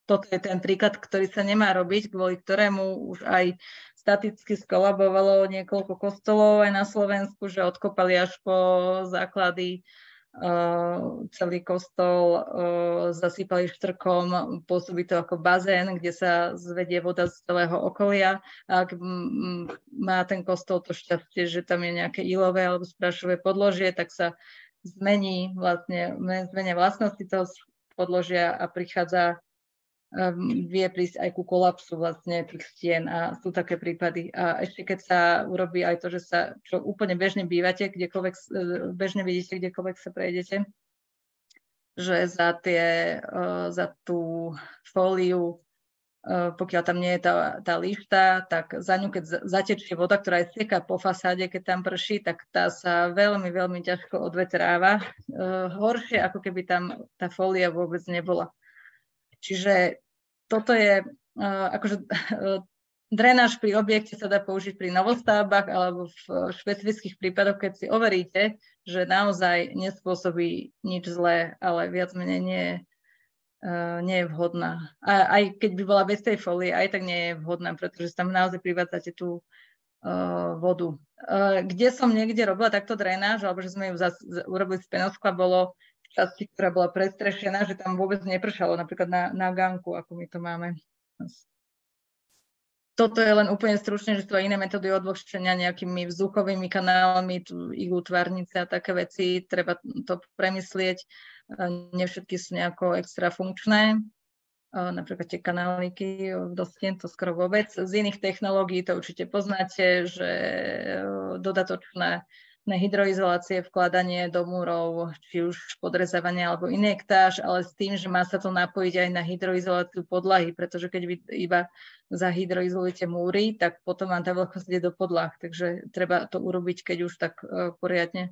Toto je ten príklad, ktorý sa nemá robiť, kvôli ktorému už aj staticky skolabovalo niekoľko kostolov aj na Slovensku, že odkopali až po základy celý kostol, zasypali štrkom, pôsobí to ako bazén, kde sa zvedie voda z celého okolia. Ak má ten kostol to šťastie, že tam je nejaké ilové alebo sprášové podložie, tak sa zmenia vlastnosti toho podložia a vie prísť aj ku kolapsu vlastne tých stien a sú také prípady. A ešte keď sa urobí aj to, že čo úplne bežne bývate, bežne vidíte, kdekoľvek sa prejdete, že za tú fóliu, pokiaľ tam nie je tá lišta, tak za ňu, keď zatečie voda, ktorá je steká po fasáde, keď tam prší, tak tá sa veľmi, veľmi ťažko odvetráva. Horšie, ako keby tam tá fólia vôbec nebola. Čiže toto je, akože drenáž pri objekte sa dá použiť pri novostavbách alebo v špecifických prípadoch, keď si overíte, že naozaj nespôsobí nič zlé, ale viac menej nie je vhodná. A aj keď by bola bez tej fólie, aj tak nie je vhodná, pretože tam naozaj privádzate tú vodu. Kde som niekde robila takto drenáž, alebo že sme ju urobili z penoskla, bolo v časti, ktorá bola prestrešená, že tam vôbec nepršalo, napríklad na ganku, ako my to máme. Toto je len úplne stručne, že sú aj iné metódy odvlhčenia nejakými vzduchovými kanálmi, iglutvarnice a také veci, treba to premyslieť. Nie všetky sú nejako extra funkčné, napríklad tie kanáliky do stien, to skoro vôbec. Z iných technológií to určite poznáte, že dodatočné hydroizolácie, vkladanie do múrov, či už podrezávanie alebo injektáž, ale s tým, že má sa to napojiť aj na hydroizoláciu podlahy, pretože keď vy iba zahydroizolujete múry, tak potom vám tá vlhkosť ide do podlah, takže treba to urobiť, keď už tak poriadne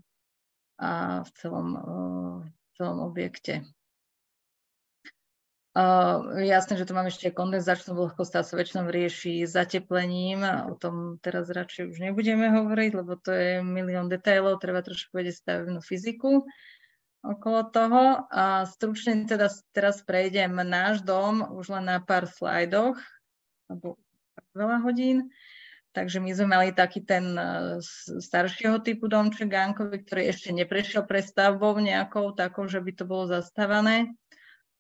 a v celom objekte. Jasné, že tu máme ešte kondenzačnú vlhkosť, tá sa väčšinou rieši zateplením. O tom teraz radšej už nebudeme hovoriť, lebo to je milión detailov, treba trošku vedieť stavebnú fyziku okolo toho. A stručne teda teraz prejdem náš dom už len na pár slajdoch, alebo veľa hodín. Takže my sme mali taký ten staršieho typu domček gánkový, ktorý ešte neprešiel prestavbou nejakou takou, že by to bolo zastávané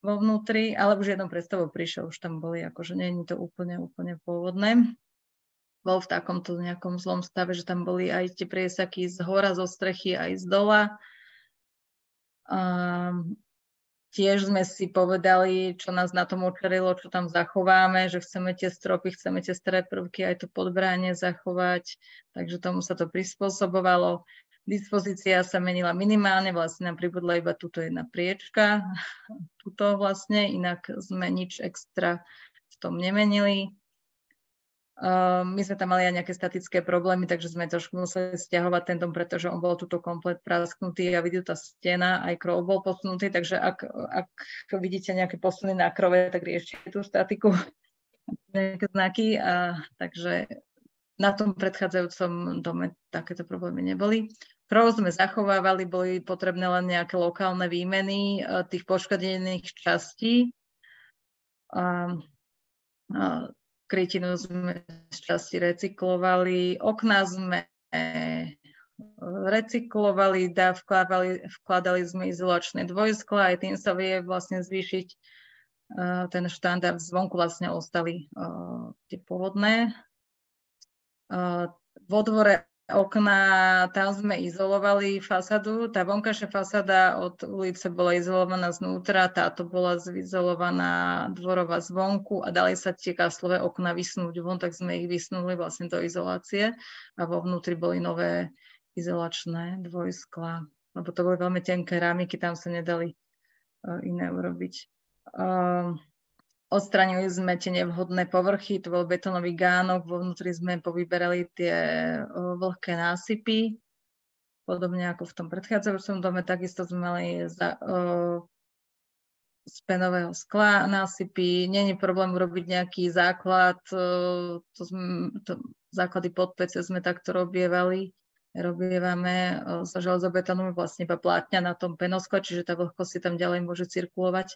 vo vnútri, ale už jednou predstavou prišiel, už tam boli, akože nie je to úplne pôvodné. Bol v takomto nejakom zlom stave, že tam boli aj tie priesaky z hora, zo strechy, aj z dola. Tiež sme si povedali, čo nás na tom očarilo, čo tam zachováme, že chceme tie stropy, chceme tie staré prvky, aj to podbránie zachovať, takže tomu sa to prispôsobovalo. Dispozícia sa menila minimálne, vlastne nám pribudla iba túto jedna priečka, túto vlastne, inak sme nič extra v tom nemenili. My sme tam mali aj nejaké statické problémy, takže sme trošku museli stiahovať ten dom, pretože on bol tuto komplet prasknutý a vidíte tá stena, aj krov bol posunutý, takže ak vidíte nejaké posuny na krove, tak riešte tú statiku, nejaké znaky, takže na tom predchádzajúcom dome takéto problémy neboli. Krov sme zachovávali, boli potrebné len nejaké lokálne výmeny tých poškodených častí. Krytinu sme z časti recyklovali, okná sme recyklovali, vkladali sme izolačné dvojskla, aj tým sa vie vlastne zvýšiť ten štandard. Zvonku vlastne ostali tie pôvodné. Vo dvore okná, tam sme izolovali fasadu. Tá vonkajšia fasada od ulice bola izolovaná znútra, táto bola izolovaná dvorová zvonku a dali sa tie kaslové okná vysnúť von, tak sme ich vysnuli vlastne do izolácie a vo vnútri boli nové izolačné dvojskla, lebo to boli veľmi tenké rámiky, tam sa nedali iné urobiť. Odstránili sme tie nevhodné povrchy, to bol betónový gánok, vo vnútri sme povyberali tie vlhké násypy, podobne ako v tom predchádzajúcom dome, takisto sme mali z penového skla násypy, nie je problém urobiť nejaký základ, základy pod pece sme takto robievame za železobetónom vlastne iba plátňa na tom penoskle, čiže tá vlhkosť si tam ďalej môže cirkulovať.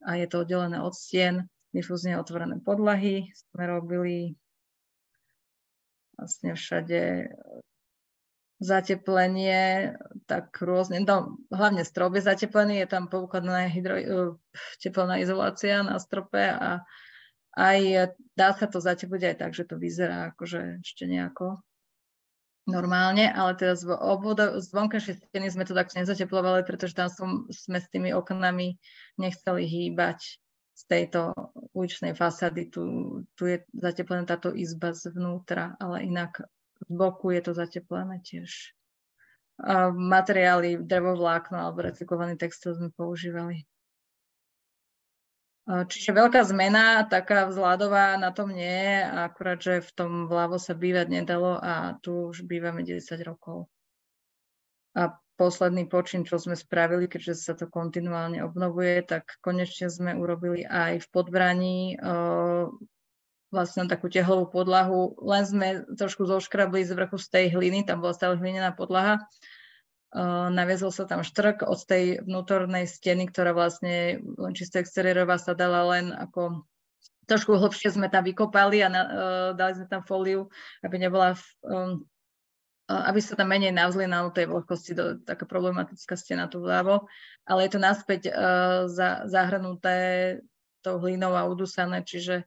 A je to oddelené od stien, difúzne otvorené podlahy. Sme robili vlastne všade zateplenie, tak rôzne, no, hlavne strop je zateplený, je tam poukladaná teplná izolácia na strope a aj dá sa to zatepliť aj tak, že to vyzerá akože ešte nejako normálne, ale teda z vonkajšej steny sme to takto nezateplovali, pretože tam sme s tými oknami nechceli hýbať z tejto uličnej fasády. Tu je zateplená táto izba zvnútra, ale inak z boku je to zateplené tiež. Materiály, drevovlákno alebo recyklovaný textil sme používali. Čiže veľká zmena, taká vzhľadová na tom nie je, akurát, že v tom vľavo sa bývať nedalo a tu už bývame 10 rokov. A posledný počin, čo sme spravili, keďže sa to kontinuálne obnovuje, tak konečne sme urobili aj v podbraní vlastne takú tehlovú podlahu, len sme trošku zoškrabli z vrchu z tej hliny, tam bola stále hlinená podlaha. Naviezol sa tam štrk od tej vnútornej steny, ktorá vlastne len čisto exteriérová sa dala len ako trošku hlbšie sme tam vykopali a dali sme tam fóliu, aby nebola aby sa tam menej navzlienalo tej vlhkosti, taká problematická stena tu vľavo, ale je to naspäť zahrnuté tou hlinou a udusané, čiže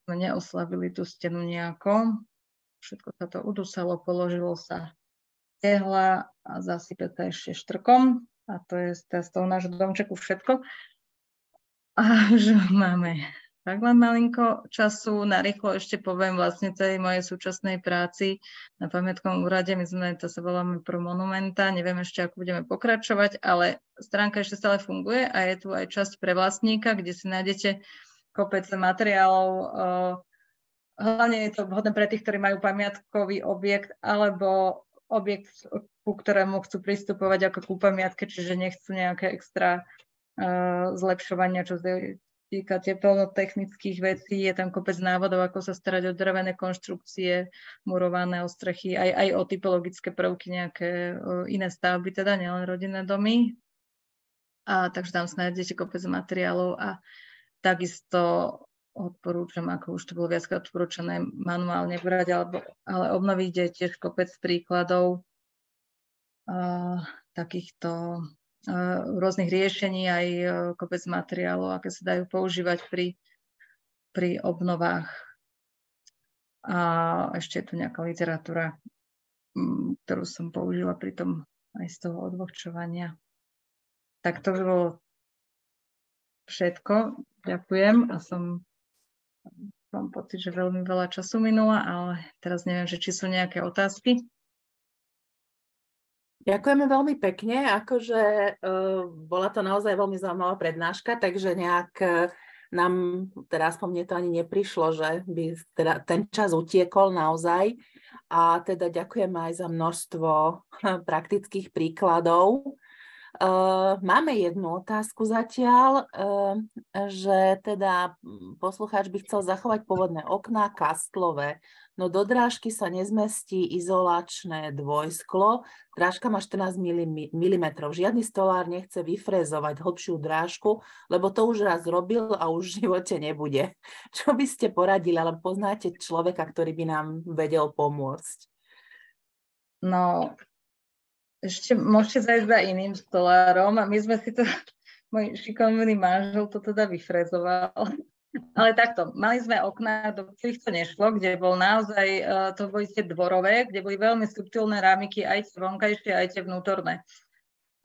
sme neoslabili tú stenu nejako. Všetko sa to udusalo, položilo sa tehla a zasype sa ešte štrkom a to je z toho nášho domčeku všetko. A že máme tak len malinko času, narýchlo ešte poviem vlastne tej mojej súčasnej práci na pamätkovom úrade. My sme, to sa voláme Pro Monumenta, neviem ešte, ako budeme pokračovať, ale stránka ešte stále funguje a je tu aj časť pre vlastníka, kde si nájdete kopec materiálov. Hlavne je to vhodné pre tých, ktorí majú pamiatkový objekt alebo objekt, ku ktorému chcú pristupovať ako ku pamiatke, čiže nechcú nejaké extra zlepšovania, čo týka teplnotechnických vecí, je tam kopec návodov, ako sa starať o drevené konštrukcie, murované ostrechy, aj o typologické prvky, nejaké iné stavby, teda nielen rodinné domy. A takže tam nájdete kopec materiálov a takisto odporúčam, ako už to bolo viackrát odporúčané, manuálne brať, ale obnoviť je tiež kopec príkladov takýchto rôznych riešení, aj kopec materiálov, aké sa dajú používať pri obnovách. A ešte je tu nejaká literatúra, ktorú som použila pri tom aj z toho odvlhčovania. Tak to by bolo všetko. Ďakujem a mám pocit, že veľmi veľa času minula, ale teraz neviem, že či sú nejaké otázky. Ďakujeme veľmi pekne, akože bola to naozaj veľmi zaujímavá prednáška, takže nejak nám, teda aspoň mne to ani neprišlo, že by teda ten čas utiekol naozaj a teda ďakujem aj za množstvo praktických príkladov. Máme jednu otázku zatiaľ, že teda poslucháč by chcel zachovať pôvodné okná kastlové, no do drážky sa nezmestí izolačné dvojsklo, drážka má 14 mm. Žiadny stolár nechce vyfrezovať hlbšiu drážku, lebo to už raz robil a už v živote nebude. Čo by ste poradili, alebo poznáte človeka, ktorý by nám vedel pomôcť? No, ešte môžete zajsť za iným stolárom a my sme si to, môj šikovný manžel to teda vyfrezoval. Ale takto, mali sme okná, do ktorých to nešlo, kde bol naozaj, to boli tie dvorové, kde boli veľmi subtilné rámiky, aj tie vonkajšie, aj tie vnútorné.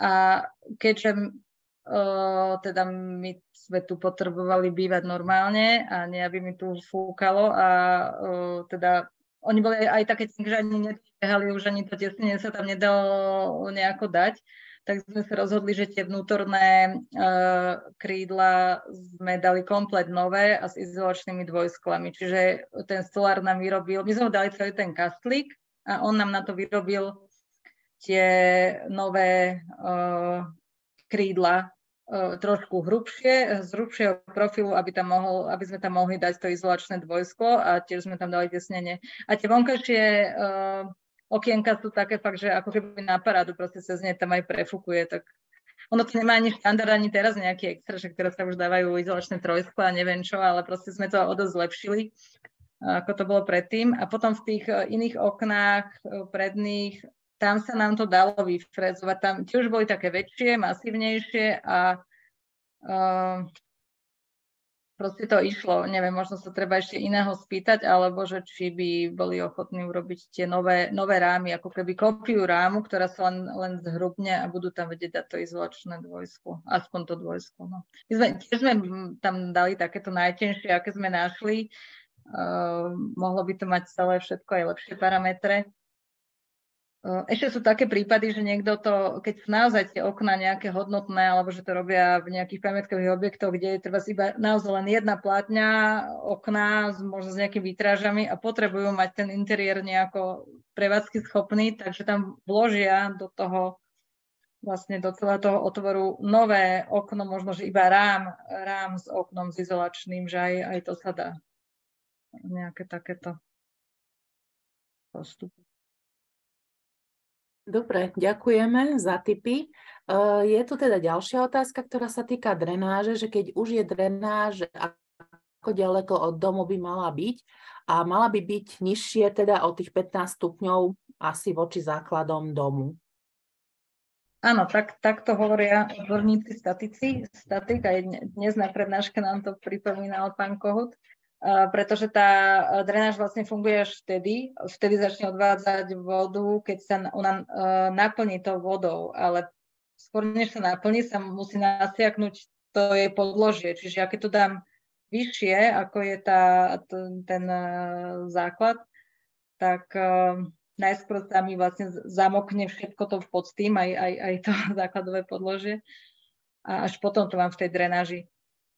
A keďže teda my sme tu potrebovali bývať normálne a nie, aby mi tu fúkalo a teda oni boli aj také, že ani nedbehali, už ani to tesnenie sa tam nedalo nejako dať, tak sme sa rozhodli, že tie vnútorné krídla sme dali komplet nové a s izolačnými dvojsklami. Čiže ten stolár nám vyrobil, my sme mu dali celý ten kastlík a on nám na to vyrobil tie nové krídla trošku hrubšie, z hrubšieho profilu, aby sme tam mohli dať to izolačné dvojsklo a tiež sme tam dali tesnenie. A tie vonkajšie okienka sú také fakt, že ako keby na parádu, proste sa z nej tam aj prefúkuje, tak ono to nemá ani štandard, ani teraz nejaký extra, že ktoré sa už dávajú izolačné trojskla a neviem čo, ale proste sme to o dosť zlepšili, ako to bolo predtým. A potom v tých iných oknách predných, tam sa nám to dalo vyfrezovať, tam tiež boli také väčšie, masívnejšie a proste to išlo, neviem, možno sa treba ešte iného spýtať, alebo že či by boli ochotní urobiť tie nové rámy, ako keby kopiu rámu, ktorá sa len zhrubne a budú tam vedieť dať to izolačné dvojsklo, aspoň to dvojsklo. No. Tiež sme tam dali takéto najtenšie, aké sme našli. Mohlo by to mať celé všetko aj lepšie parametre. Ešte sú také prípady, že niekto to, keď sú naozaj tie okná nejaké hodnotné, alebo že to robia v nejakých pamätkových objektoch, kde je treba iba naozaj len jedna plátňa, okná, možno s nejakými vitrážami a potrebujú mať ten interiér nejako prevádzky schopný, takže tam vložia do toho, vlastne do celého toho otvoru nové okno, možno, že iba rám s oknom s izolačným, že aj to sa dá. nejaké takéto postupy. Dobre, ďakujeme za tipy. Je tu teda ďalšia otázka, ktorá sa týka drenáže, že keď už je drenáž, ako ďaleko od domu by mala byť a mala by byť nižšie teda o tých 15 stupňov asi voči základom domu. Áno, tak to hovoria odborníci statik, aj dnes na prednáške nám to pripomínal pán Kohut, pretože tá drenáž vlastne funguje až vtedy začne odvádzať vodu, keď sa ona naplní tou vodou, ale skôr než sa naplní, sa musí nasiaknúť to jej podložie, čiže ja keď to dám vyššie, ako je ten základ, tak najskôr sa mi vlastne zamokne všetko to pod tým, aj to základové podložie a až potom to mám v tej drenáži.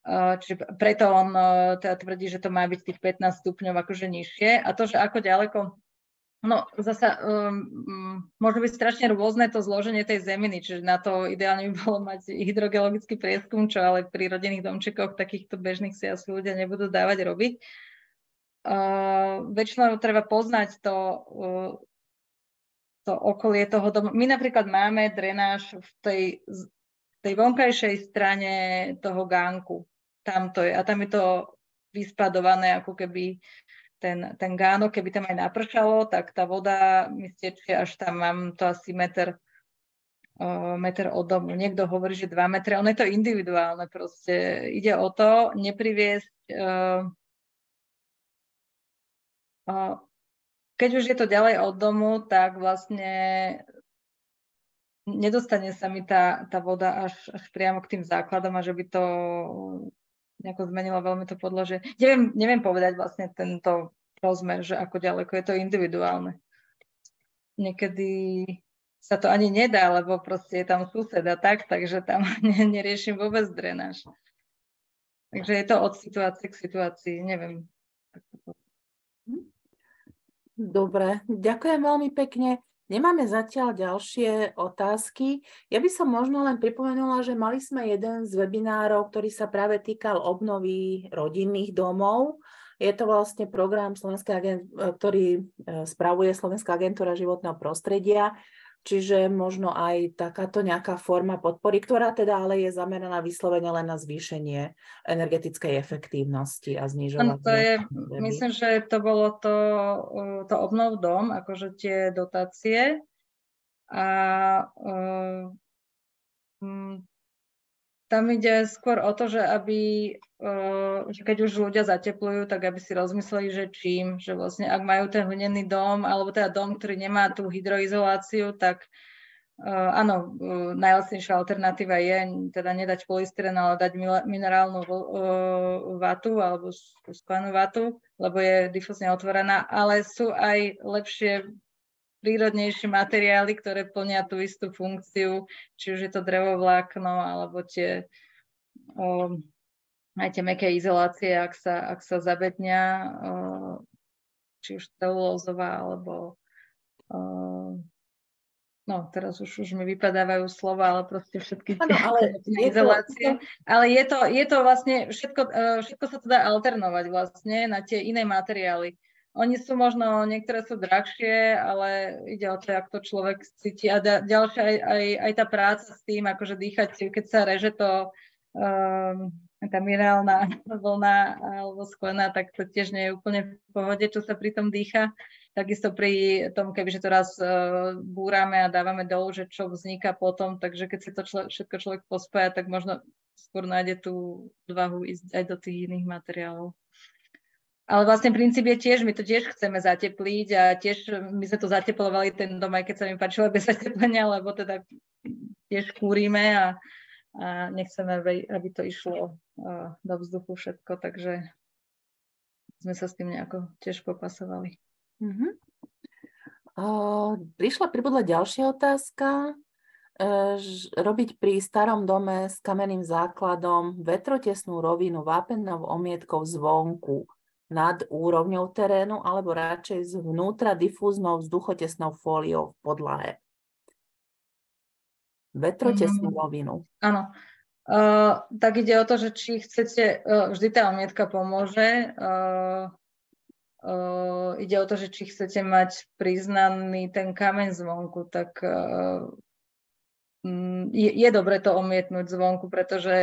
Čiže preto on teda tvrdí, že to má byť tých 15 stupňov akože nižšie a to, že ako ďaleko, no zasa môže byť strašne rôzne to zloženie tej zeminy, čiže na to ideálne by bolo mať hydrogeologický prieskum, čo ale pri rodinných domčekoch takýchto bežných si asi ľudia nebudú dávať robiť. Väčšinou treba poznať to okolie toho domu. My napríklad máme drenáž v tej vonkajšej strane toho gánku. Tam to je. A tam je to vyspadované, ako keby ten gánok, keby tam aj napršalo, tak tá voda mi stečie až tam, mám to asi meter od domu. Niekto hovorí, že 2 metre. Ono je to individuálne proste. Ide o to nepriviesť keď už je to ďalej od domu, tak vlastne nedostane sa mi tá voda až priamo k tým základom a že by to nejako zmenilo veľmi to podložie. Neviem povedať vlastne tento rozmer, že ako ďaleko je to individuálne. Niekedy sa to ani nedá, lebo proste je tam sused a takže tam neriešim vôbec drenáž. Takže je to od situácie k situácii, neviem. Dobre, ďakujem veľmi pekne. Nemáme zatiaľ ďalšie otázky. Ja by som možno len pripomenula, že mali sme jeden z webinárov, ktorý sa práve týkal obnovy rodinných domov. Je to vlastne program, ktorý spravuje Slovenská agentúra životného prostredia. Čiže možno aj takáto nejaká forma podpory, ktorá teda ale je zameraná vyslovene len na zvýšenie energetickej efektívnosti a znižovanie. Myslím, že to bolo to obnov dom, akože tie dotácie. A tam ide skôr o to, že že keď už ľudia zateplujú, tak aby si rozmysleli, že čím, že vlastne ak majú ten hlinený dom, alebo teda dom, ktorý nemá tú hydroizoláciu, tak áno, najlacnejšia alternatíva je teda nedať polystyren, ale dať minerálnu vatu alebo sklenú vatu, lebo je difúzne otvorená, ale sú aj lepšie prírodnejšie materiály, ktoré plnia tú istú funkciu, či už je to drevovlákno, alebo aj tie mäkké izolácie, ak sa zabednia, či už celulózová, alebo no teraz už mi vypadávajú slova, ale proste všetky tie izolácie. Ale je to vlastne, všetko sa to dá alternovať vlastne na tie iné materiály. Oni sú možno, niektoré sú drahšie, ale ide o to, jak to človek cíti. A ďalšia aj tá práca s tým, akože dýchať, keď sa reže to tá minerálna vlna alebo sklená, tak to tiež nie je úplne v pohode, čo sa pri tom dýcha. Takisto pri tom, kebyže to raz búrame a dávame dolu, že čo vzniká potom, takže keď si to všetko človek pospája, tak možno skôr nájde tú odvahu ísť aj do tých iných materiálov. Ale vlastne princíp je tiež, my to tiež chceme zatepliť a tiež my sme to zateplovali ten dom, aj keď sa mi páčilo bez zateplenia, lebo teda tiež kúrime a nechceme, aby to išlo do vzduchu všetko, takže sme sa s tým nejako tiež popasovali. Pribudla ďalšia otázka. Robiť pri starom dome s kamenným základom vetrotesnú rovinu vápenou omietkou zvonku nad úrovňou terénu alebo radšej zvnútra difúznou vzduchotesnou fóliou v podlahe. Vetrotesnú rovinu. Áno. Tak ide o to, že či chcete, vždy tá omietka pomôže. ide o to, že či chcete mať priznaný ten kameň zvonku, tak je dobre to omietnúť zvonku, pretože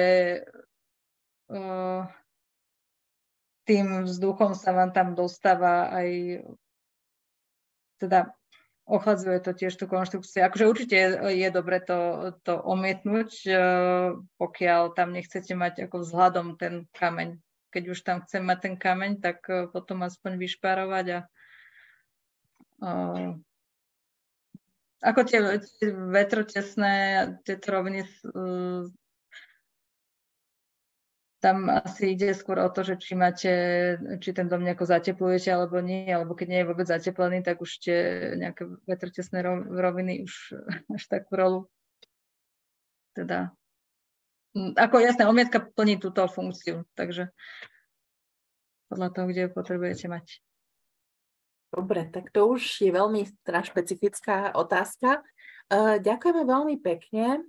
tým vzduchom sa vám tam dostáva aj, teda ochladzuje to tiež tú konštrukciu. Akože určite je dobre to omietnúť, pokiaľ tam nechcete mať ako vzhľadom ten kameň. Keď už tam chcem mať ten kameň, tak potom aspoň vyšpárovať a ako tie vetrotesné, tie roviny, tam asi ide skôr o to, že či ten dom nejako zateplujete alebo nie, alebo keď nie je vôbec zateplený, tak už tie nejaké vetrotesné roviny už až takú rolu. Teda, ako jasné, omietka plní túto funkciu, takže podľa toho, kde ju potrebujete mať. Dobre, tak to už je veľmi špecifická otázka. Ďakujeme veľmi pekne.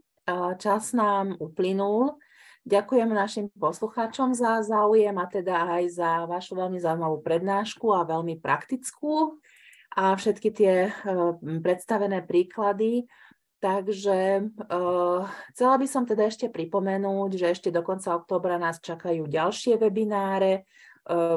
Čas nám uplynul. Ďakujem našim poslucháčom za záujem a teda aj za vašu veľmi zaujímavú prednášku a veľmi praktickú a všetky tie predstavené príklady. Takže chcela by som teda ešte pripomenúť, že ešte do konca októbra nás čakajú ďalšie webináre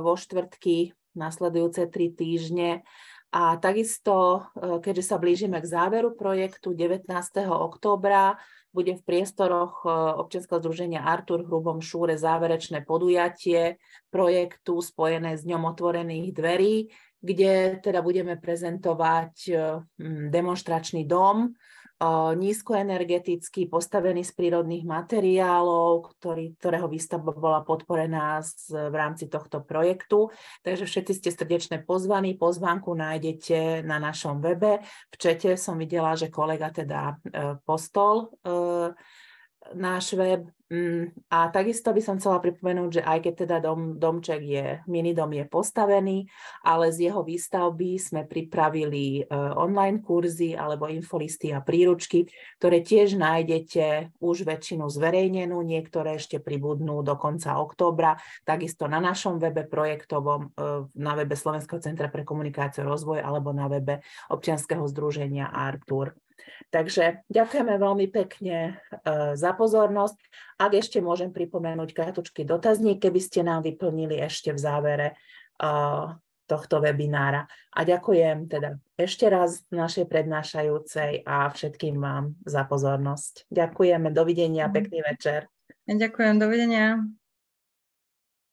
vo štvrtky, nasledujúce 3 týždne. A takisto, keďže sa blížime k záveru projektu 19. októbra, bude v priestoroch občianskeho združenia Artur v Hrubom Šúre záverečné podujatie projektu spojené s Dňom otvorených dverí, kde teda budeme prezentovať demonštračný dom, nízkoenergetický, postavený z prírodných materiálov, ktorého výstavba bola podporená v rámci tohto projektu. Takže všetci ste srdečne pozvaní. Pozvánku nájdete na našom webe. V čete som videla, že kolega teda postol náš web. A takisto by som chcela pripomenúť, že aj keď teda domček minidom je postavený, ale z jeho výstavby sme pripravili online kurzy alebo infolisty a príručky, ktoré tiež nájdete už väčšinu zverejnenú, niektoré ešte pribudnú do konca októbra, takisto na našom webe projektovom, na webe Slovenského centra pre komunikáciu a rozvoj alebo na webe občianskeho združenia Artur. Takže ďakujeme veľmi pekne za pozornosť. Ak ešte môžem pripomenúť kratučký dotazník, keby ste nám vyplnili ešte v závere tohto webinára. A ďakujem teda ešte raz našej prednášajúcej a všetkým vám za pozornosť. Ďakujeme, dovidenia, pekný večer. Ďakujem, dovidenia.